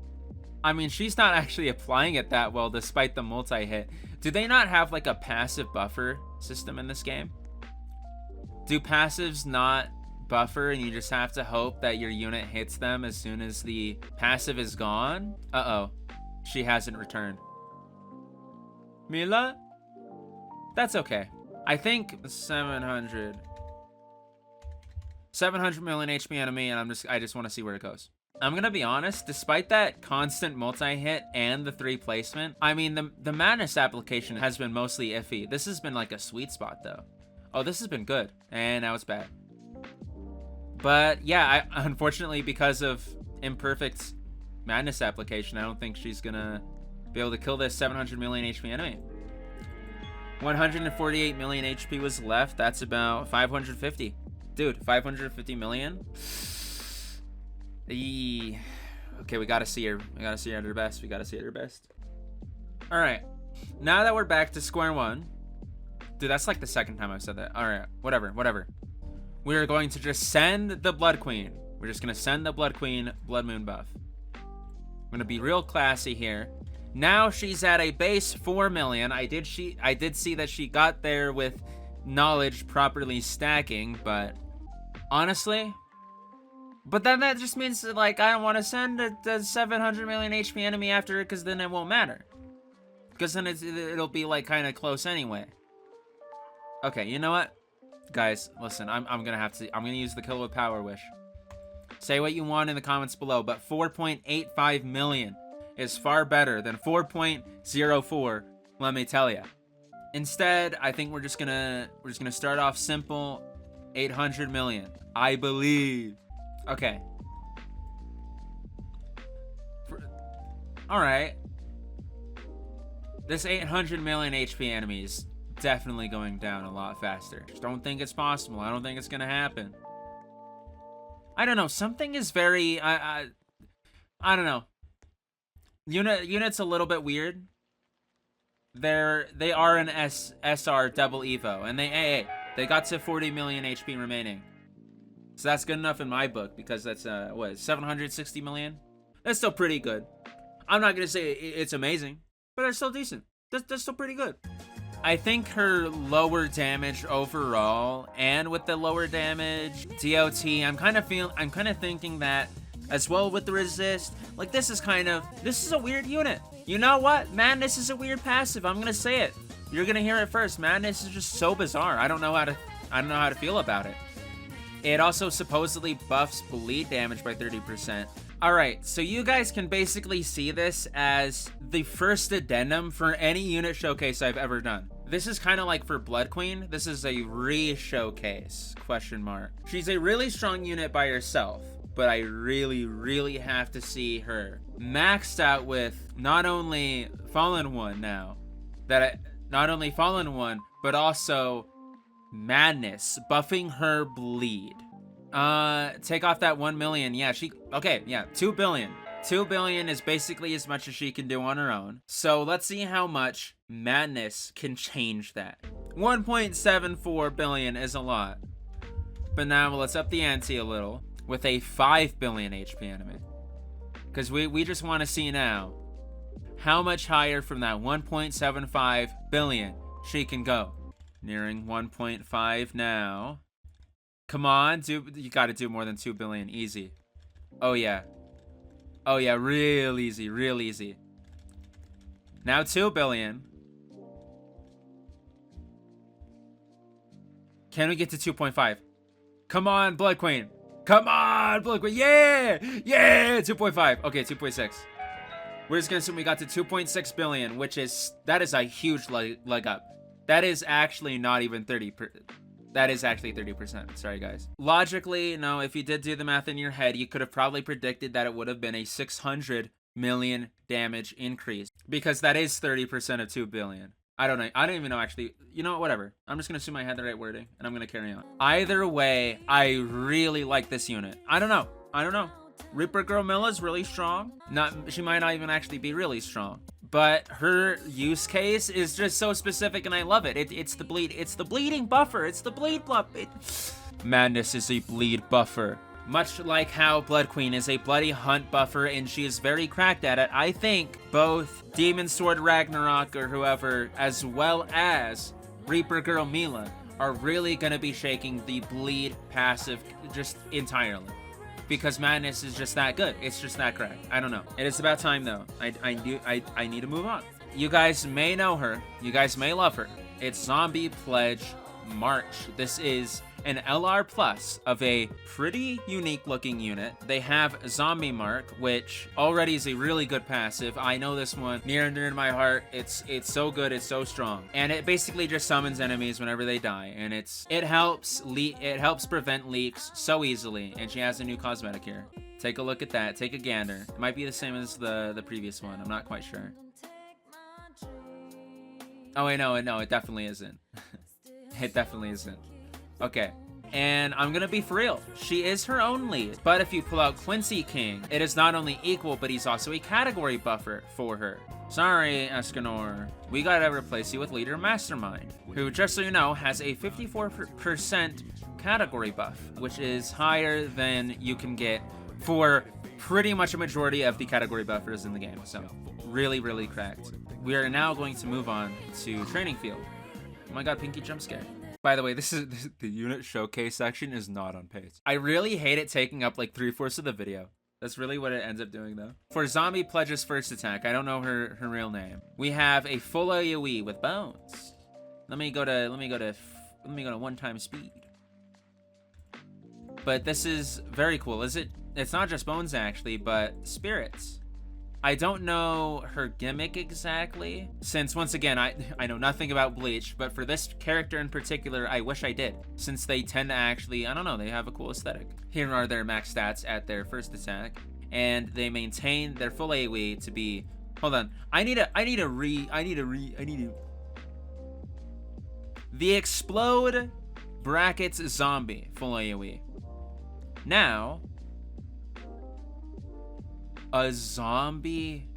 I mean, she's not actually applying it that well despite the multi-hit. Do they not have like a passive buffer system in this game? Do passives not buffer and you just have to hope that your unit hits them as soon as the passive is gone? Uh-oh. She hasn't returned. Milla? That's okay. I think 700 million HP enemy, and I just want to see where it goes. I'm gonna be honest, despite that constant multi-hit and the 3 placement, I mean, the madness application has been mostly iffy. This has been like a sweet spot though. Oh, this has been good, and now it's bad. But yeah, unfortunately, because of imperfect madness application, I don't think she's gonna be able to kill this 700 million HP enemy. 148 million HP was left. That's about 550. Dude, 550 million? Okay, we gotta see her. We gotta see her at her best. We gotta see her at her best. Alright. Now that we're back to square one. Dude, that's like the second time I've said that. Alright, whatever. We're going to just send the Blood Queen. We're just gonna send the Blood Queen Blood Moon buff. I'm gonna be real classy here. Now she's at a base 4 million. I did see that she got there with knowledge properly stacking, but honestly, but then that just means that, like, I don't want to send the 700 million HP enemy after it, because then it won't matter. Because then it'll be like kind of close anyway. Okay, you know what, guys? Listen, I'm gonna use the kill with power wish. Say what you want in the comments below, but 4.85 million is far better than 4.04. Let me tell you. Instead, I think we're just gonna start off simple. 800 million, I believe. Okay. All right. This 800 million HP enemy is definitely going down a lot faster. Just don't think it's possible. I don't think it's gonna happen. I don't know. Something is very. I don't know. Unit's a little bit weird. They are an SR double Evo, and they got to 40 million HP remaining. So that's good enough in my book, because that's what, 760 million? That's still pretty good. I'm not gonna say it's amazing, but it's still decent. That's still pretty good. I think her lower damage overall, and with the lower damage DOT, I'm kind of thinking that as well with the resist. Like, this is a weird unit. You know what? Madness is a weird passive. I'm gonna say it. You're gonna hear it first. Madness is just so bizarre. I don't know how to feel about it. It also supposedly buffs bleed damage by 30%. Alright, so you guys can basically see this as the first addendum for any unit showcase I've ever done. This is kind of like for Blood Queen. This is a re-showcase, question mark. She's a really strong unit by herself, but I really have to see her maxed out with not only Fallen One now, but also Madness, buffing her bleed. Take off that 1 million. Yeah, 2 billion. 2 billion is basically as much as she can do on her own. So let's see how much Madness can change that. 1.74 billion is a lot. But now let's up the ante a little with a 5 billion HP enemy. Because we just want to see now how much higher from that 1.75 billion she can go. Nearing 1.5 now. Come on, you gotta do more than 2 billion, easy. Oh yeah, real easy. Now 2 billion. Can we get to 2.5? Come on, Blood Queen. Come on, Blood Queen. Yeah, 2.5. Okay, 2.6. We're just gonna assume we got to 2.6 billion, that is a huge leg up. That is actually not even 30%. That is actually 30%. Sorry, guys. Logically, no, if you did do the math in your head, you could have probably predicted that it would have been a 600 million damage increase, because that is 30% of 2 billion. I don't know. I don't even know, actually. You know what? Whatever. I'm just going to assume I had the right wording, and I'm going to carry on. Either way, I really like this unit. I don't know. Reaper Girl Milla is really strong. She might not even actually be really strong. But her use case is just so specific, and I love it. It's the bleed. It's the bleeding buffer. It's the bleed buff. Madness is a bleed buffer. Much like how Blood Queen is a bloody hunt buffer, and she is very cracked at it, I think both Demon Sword Ragnarok or whoever, as well as Reaper Girl Milla, are really going to be shaking the bleed passive just entirely. Because Madness is just that good. It's just that cracked. I don't know. It is about time, though. I need to move on. You guys may know her. You guys may love her. It's Zombie Pledge March. This is an LR plus of a pretty unique looking unit. They have Zombie Mark, which already is a really good passive. I know this one near and dear to my heart. It's so good, it's so strong. And it basically just summons enemies whenever they die. And it helps prevent leaks so easily. And she has a new cosmetic here. Take a look at that, take a gander. It might be the same as the previous one, I'm not quite sure. Oh wait, no, it definitely isn't. It definitely isn't. Okay, and I'm gonna be for real. She is her own lead, but if you pull out Quincy King, it is not only equal, but he's also a category buffer for her. Sorry, Escanor. We gotta replace you with Leader Mastermind, who, just so you know, has a 54% category buff, which is higher than you can get for pretty much a majority of the category buffers in the game. So, really, really cracked. We are now going to move on to Training Field. Oh my god, Pinky jump scare. By the way, the unit showcase section is not on page. I really hate it taking up like 3/4 of the video. That's really what it ends up doing, though. For Zombie Pledge's first attack, I don't know her real name. We have a full AoE with bones. Let me go to one-time speed. But this is very cool. It's not just bones actually, but spirits. I don't know her gimmick exactly, since once again, I know nothing about Bleach, but for this character in particular, I wish I did, since they tend to actually, I don't know, they have a cool aesthetic. Here are their max stats at their first attack, and they maintain their full AoE to be, hold on, the Explode brackets Zombie full AoE. Now, a Zombie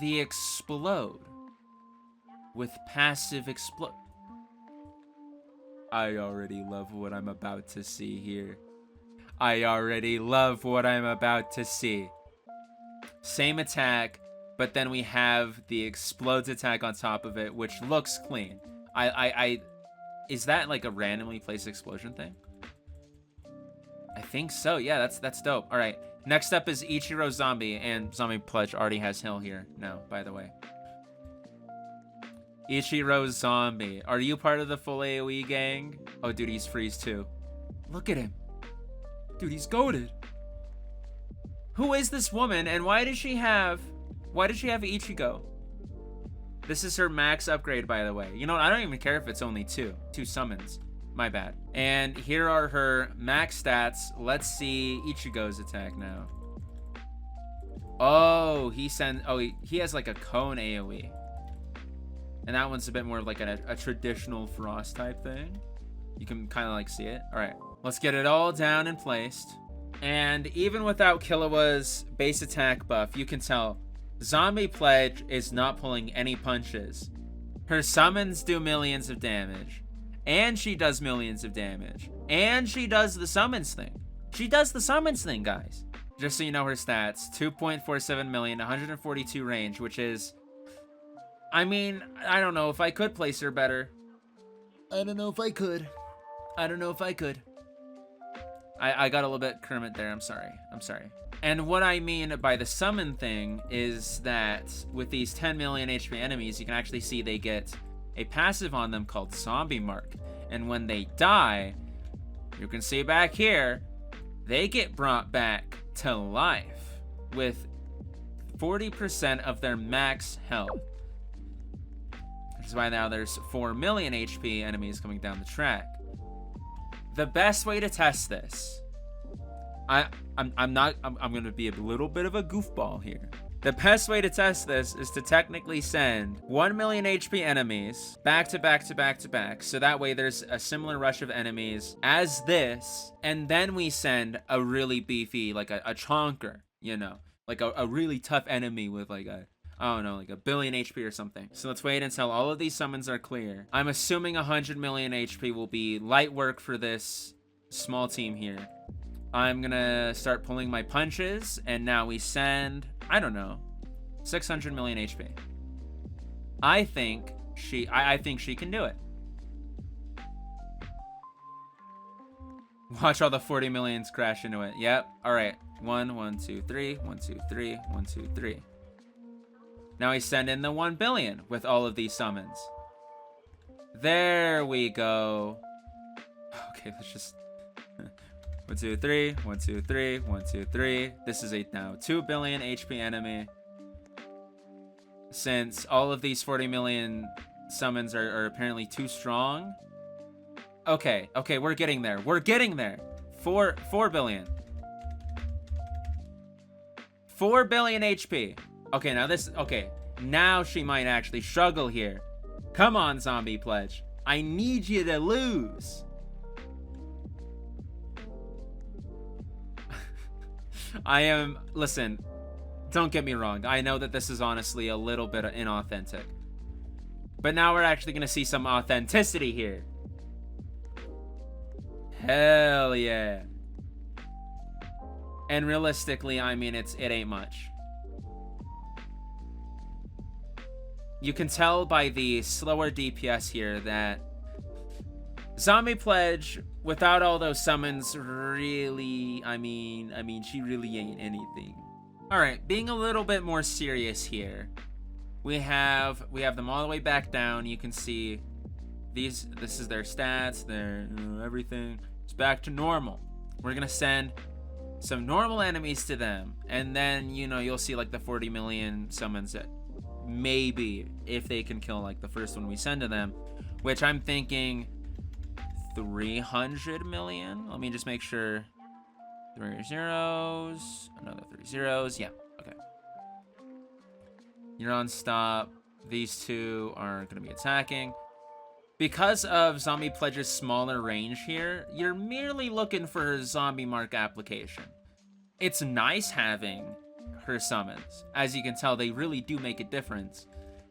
the Explode with passive explode. I already love what I'm about to see here. I already love what I'm about to see. Same attack, but then we have the Explodes attack on top of it, which looks clean. Is that like a randomly placed explosion thing? I think so. Yeah, that's dope. All right. Next up is Ichiro Zombie, and Zombie Pledge already has Hill here now, by the way. Ichiro Zombie. Are you part of the full AoE gang? Oh, dude, he's freeze too. Look at him. Dude, he's goated. Who is this woman, and why does she have Ichigo? This is her max upgrade, by the way. You know what? I don't even care if it's only two summons. My bad. And here are her max stats. Let's see Ichigo's attack now. Oh, he has like a cone AoE. And that one's a bit more of like a traditional frost type thing. You can kind of like see it. All right, let's get it all down and placed. And even without Killua's base attack buff, you can tell Zombie Pledge is not pulling any punches. Her summons do millions of damage. And she does millions of damage. And she does the summons thing. She does the summons thing, guys. Just so you know her stats. 2.47 million, 142 range, which is... I mean, I don't know if I could place her better. I don't know if I could. I got a little bit Kermit there, I'm sorry. And what I mean by the summon thing is that with these 10 million HP enemies, you can actually see they get a passive on them called Zombie Mark. And when they die, you can see back here, they get brought back to life with 40% of their max health. Which is why now there's 4 million HP enemies coming down the track. The best way to test this, I'm gonna be a little bit of a goofball here. The best way to test this is to technically send 1 million HP enemies back to back to back to back. So that way there's a similar rush of enemies as this. And then we send a really beefy, like a chonker, you know, like a really tough enemy with like a, I don't know, like 1 billion HP or something. So let's wait until all of these summons are clear. I'm assuming 100 million HP will be light work for this small team here. I'm gonna start pulling my punches, and now we send, I don't know, 600 million HP. I think she can do it. Watch all the 40 millions crash into it. Yep. All right. 1, 1, 2, 3. 1, 2, 3. 1, 2, 3. Now we send in the 1 billion with all of these summons. There we go. Okay, let's just 1, 2, 3. 1, 2, 3. 1, 2, 3. This is a now 2 billion HP enemy. Since all of these 40 million summons are apparently too strong. Okay, we're getting there. We're getting there. 4 billion. 4 billion HP. Okay, now she might actually struggle here. Come on, Zombie Pledge. I need you to lose. Listen, don't get me wrong. I know that this is honestly a little bit inauthentic. But now we're actually going to see some authenticity here. Hell yeah. And realistically, I mean, it ain't much. You can tell by the slower DPS here that Zombie Pledge, without all those summons, really, I mean, she really ain't anything. All right, being a little bit more serious here, we have them all the way back down. You can see this is their stats, their everything. It's back to normal. We're gonna send some normal enemies to them, and then you'll see like the 40 million summons that maybe if they can kill like the first one we send to them, which I'm thinking 300 million. Let me just make sure. 3 zeros, another 3 zeros. Yeah, okay. You're on stop. These two are going to be attacking. Because of Zombie Pledge's smaller range here, you're merely looking for a zombie mark application. It's nice having her summons. As you can tell, they really do make a difference.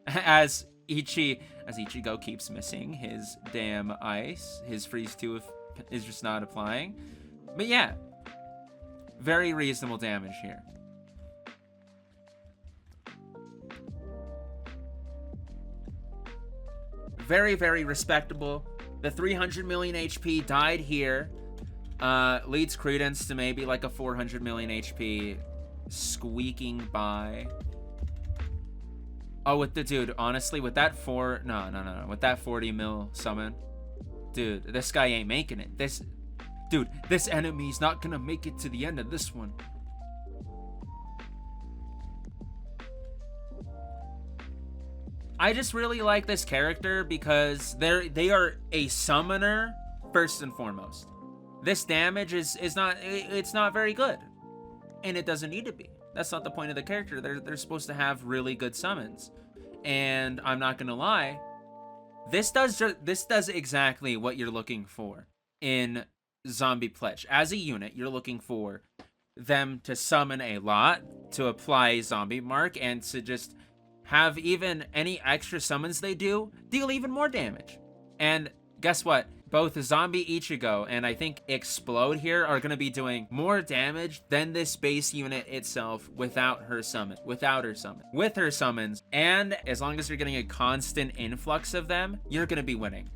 As Ichigo keeps missing his damn ice, his freeze 2 is just not applying. But yeah, very reasonable damage here. Very, very respectable. The 300 million HP died here. Leads credence to maybe like a 400 million HP squeaking by. Oh, with the dude, honestly, with that with that 40 mil summon, dude, this guy ain't making it. This enemy's not gonna make it to the end of this one. I just really like this character because they are a summoner first and foremost. This damage is not very good, and it doesn't need to be. That's not the point of the character. They're supposed to have really good summons, and I'm not gonna lie, this does exactly what you're looking for in Zombie Pledge. As a unit, you're looking for them to summon a lot, to apply zombie mark, and to just have even any extra summons they deal even more damage. And guess what? Both Zombie Ichigo and I think Explode here are going to be doing more damage than this base unit itself without her summon. With her summons, and as long as you're getting a constant influx of them, you're going to be winning.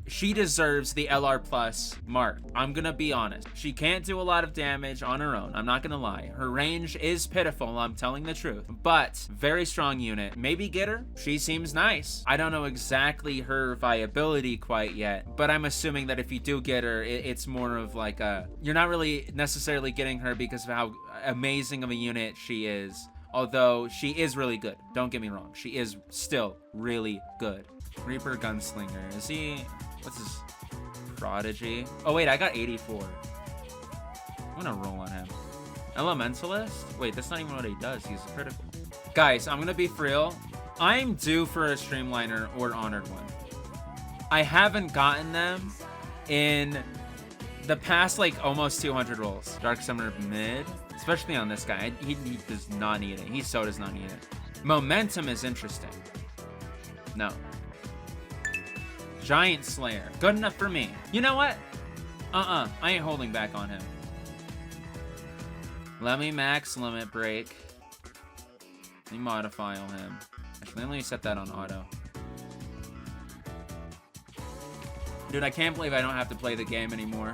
She deserves the LR plus mark. I'm gonna be honest. She can't do a lot of damage on her own. I'm not gonna lie. Her range is pitiful, I'm telling the truth. But very strong unit. Maybe get her. She seems nice. I don't know exactly her viability quite yet, but I'm assuming that if you do get her, it's more of like you're not really necessarily getting her because of how amazing of a unit she is. Although she is really good. Don't get me wrong. She is still really good. Reaper Gunslinger. Is he... What's his prodigy? Oh wait, I got 84. I'm gonna roll on him. Elementalist? Wait, that's not even what he does. He's critical. Guys, I'm gonna be for real. I'm due for a Streamliner or Honored one. I haven't gotten them in the past, like, almost 200 rolls. Dark Summoner mid, especially on this guy. He does not need it. He so does not need it. Momentum is interesting. No. Giant Slayer. Good enough for me. You know what? I ain't holding back on him. Let me max limit break. Let me modify on him. Actually, let me set that on auto. Dude, I can't believe I don't have to play the game anymore.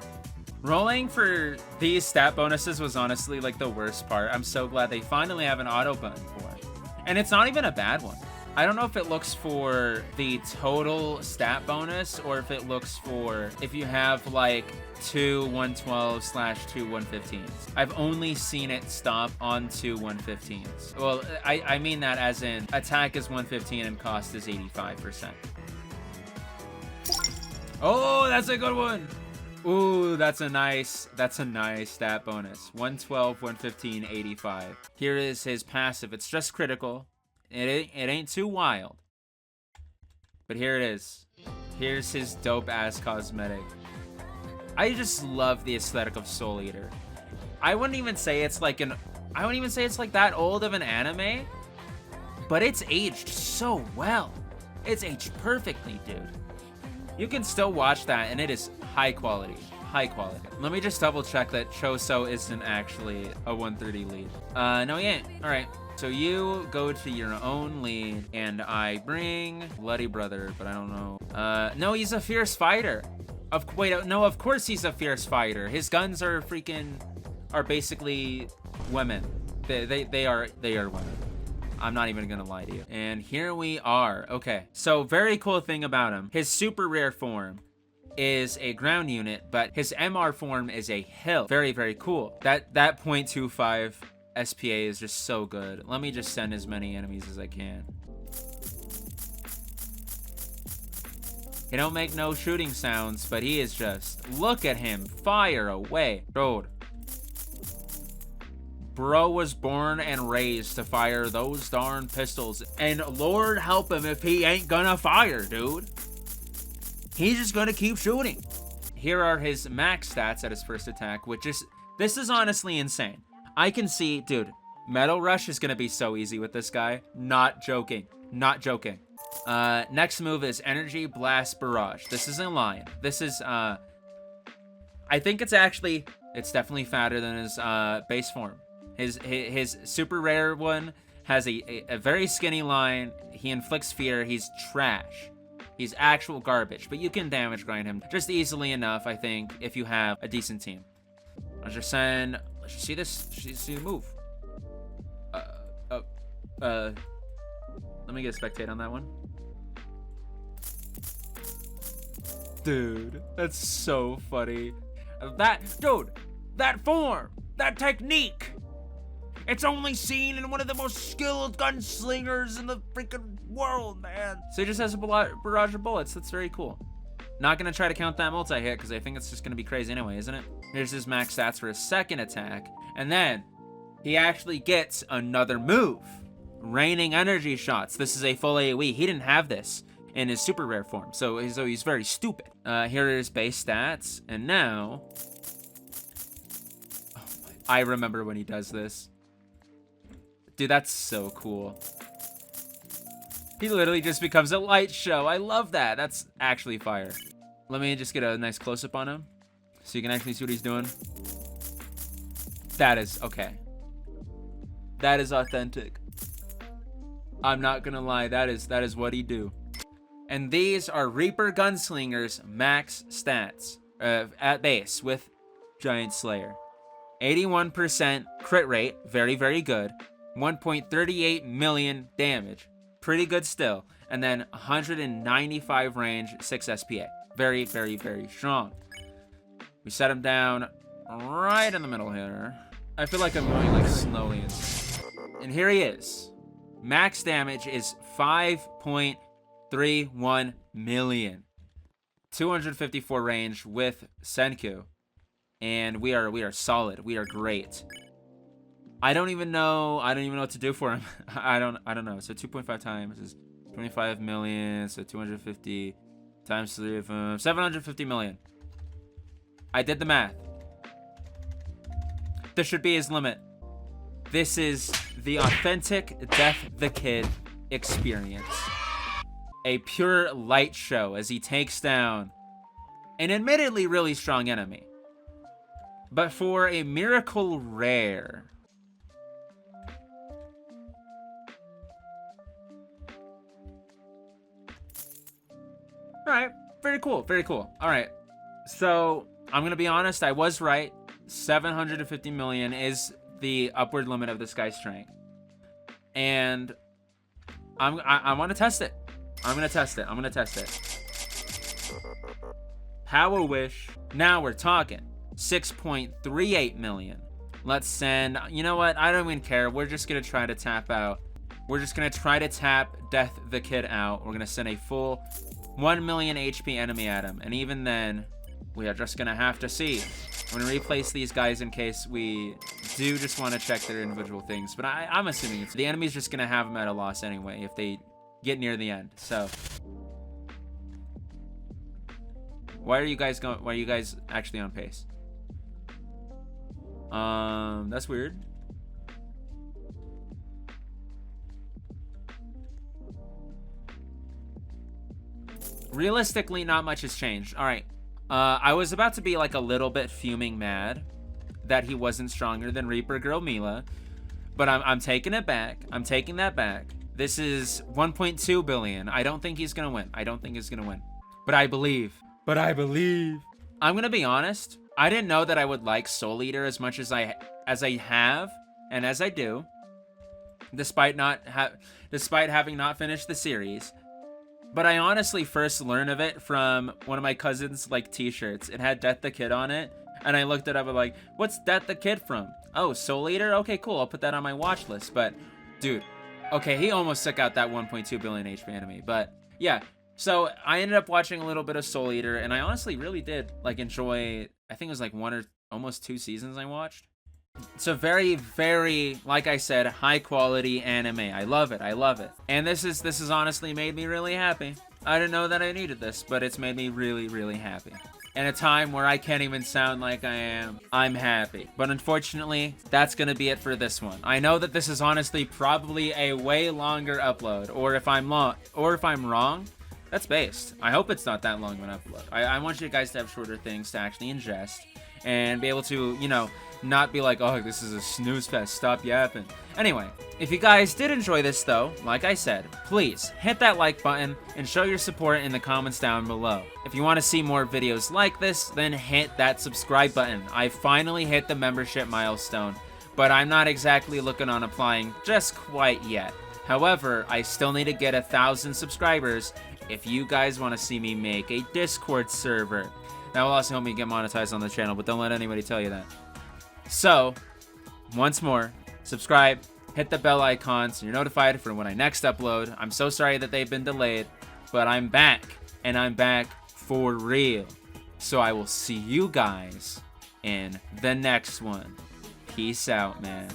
Rolling for these stat bonuses was honestly like the worst part. I'm so glad they finally have an auto button for it. And it's not even a bad one. I don't know if it looks for the total stat bonus or if it looks for if you have like 2 112 / 2 115s. I've only seen it stop on 2 115s. Well, I mean that as in attack is 115 and cost is 85%. Oh, that's a good one. Ooh, that's a nice stat bonus. 112, 115, 85. Here is his passive. It's just critical. It ain't too wild. But here it is. Here's his dope-ass cosmetic. I just love the aesthetic of Soul Eater. I wouldn't even say it's like that old of an anime, but it's aged so well. It's aged perfectly, dude. You can still watch that, and it is high quality. High quality. Let me just double check that Choso isn't actually a 130 lead. No, he ain't. All right. So you go to your own lead, and I bring Bloody Brother, but I don't know. No, he's a fierce fighter. Wait, no, of course he's a fierce fighter. His guns are basically women. They are women. I'm not even gonna lie to you. And here we are. Okay, so very cool thing about him. His super rare form is a ground unit, but his MR form is a hill. Very, very cool. That 0.25 SPA is just so good. Let me just send as many enemies as I can. He don't make no shooting sounds, but he is just, look at him, fire away. Bro was born and raised to fire those darn pistols, and Lord help him if he ain't gonna fire, dude. He's just gonna keep shooting. Here are his max stats at his first attack, this is honestly insane. I can see, dude, Metal Rush is gonna be so easy with this guy. Not joking. Not joking. Next move is Energy Blast Barrage. This is in line. This is, I think it's definitely fatter than his, base form. His super rare one has a very skinny line. He inflicts fear. He's trash. He's actual garbage, but you can damage grind him just easily enough, I think, if you have a decent team. Let's just see this. See the move. Let me get a spectate on that one. Dude, that's so funny. That form, that technique. It's only seen in one of the most skilled gunslingers in the freaking world, man. So he just has a barrage of bullets. That's very cool. Not gonna try to count that multi-hit because I think it's just gonna be crazy anyway, isn't it? Here's his max stats for his second attack. And then he actually gets another move. Raining energy shots. This is a full AoE. He didn't have this in his super rare form, so he's very stupid. Here are his base stats. And now, I remember when he does this. Dude, that's so cool. He literally just becomes a light show. I love that. That's actually fire. Let me just get a nice close-up on him so you can actually see what he's doing. That is, okay. That is authentic. I'm not gonna lie, that is what he do. And these are Reaper Gunslinger's max stats at base with Giant Slayer. 81% crit rate, very, very good. 1.38 million damage, pretty good still. And then 195 range, 6 SPA. Very, very, very strong. We set him down right in the middle here. I feel like I'm going like slowly. And here he is. Max damage is 5.31 million. 254 range with Senku. And we are solid. We are great. I don't even know what to do for him. I don't know. So 2.5 times is 25 million. So 250 times 3 of them, 750 million. I did the math. This should be his limit. This is the authentic Death the Kid experience. A pure light show as he takes down an admittedly really strong enemy. But for a miracle rare, alright, very cool, very cool. Alright, so I'm gonna be honest, I was right. 750 million is the upward limit of this guy's strength. And I want to test it. I'm gonna test it. How a wish. Now we're talking 6.38 million. Let's send, you know what? I don't even care. We're just gonna try to tap out. We're just gonna try to tap Death the Kid out. We're gonna send a full 1 million HP enemy at him. And even then, we are just gonna have to see. I'm gonna replace these guys in case we do just want to check their individual things. But I'm assuming the enemy's just gonna have them at a loss anyway if they get near the end. So why are you guys actually on pace? That's weird. Realistically, not much has changed. All right. I was about to be like a little bit fuming mad that he wasn't stronger than Reaper Girl Milla, but I'm taking it back. I'm taking that back. This is 1.2 billion. I don't think he's gonna win. But I believe. I'm gonna be honest. I didn't know that I would like Soul Eater as much as I have and as I do, despite having not finished the series. But I honestly first learned of it from one of my cousin's like t-shirts. It had Death the Kid on it, and I looked it up and like, what's Death the Kid from? Oh, Soul Eater? Okay, cool. I'll put that on my watch list. But dude, okay, he almost took out that 1.2 billion HP enemy. But yeah, so I ended up watching a little bit of Soul Eater, and I honestly really did like enjoy. I think it was like 1 or almost 2 seasons I watched. It's a very, very, like I said, high quality anime. I love it. And this has honestly made me really happy. I didn't know that I needed this, but it's made me really, really happy. In a time where I can't even sound like I am, I'm happy. But unfortunately, that's gonna be it for this one. I know that this is honestly probably a way longer upload, or if I'm wrong, that's based. I hope it's not that long of an upload. I want you guys to have shorter things to actually ingest and be able to, you know, not be like, oh, this is a snooze fest, stop yapping. Anyway, if you guys did enjoy this though, like I said, please hit that like button and show your support in the comments down below. If you want to see more videos like this, then hit that subscribe button. I finally hit the membership milestone, but I'm not exactly looking on applying just quite yet. However, I still need to get 1,000 subscribers if you guys want to see me make a Discord server. That will also help me get monetized on the channel, but don't let anybody tell you that. So, once more, subscribe, hit the bell icon so you're notified for when I next upload. I'm so sorry that they've been delayed, but I'm back, and I'm back for real. So I will see you guys in the next one. Peace out, man.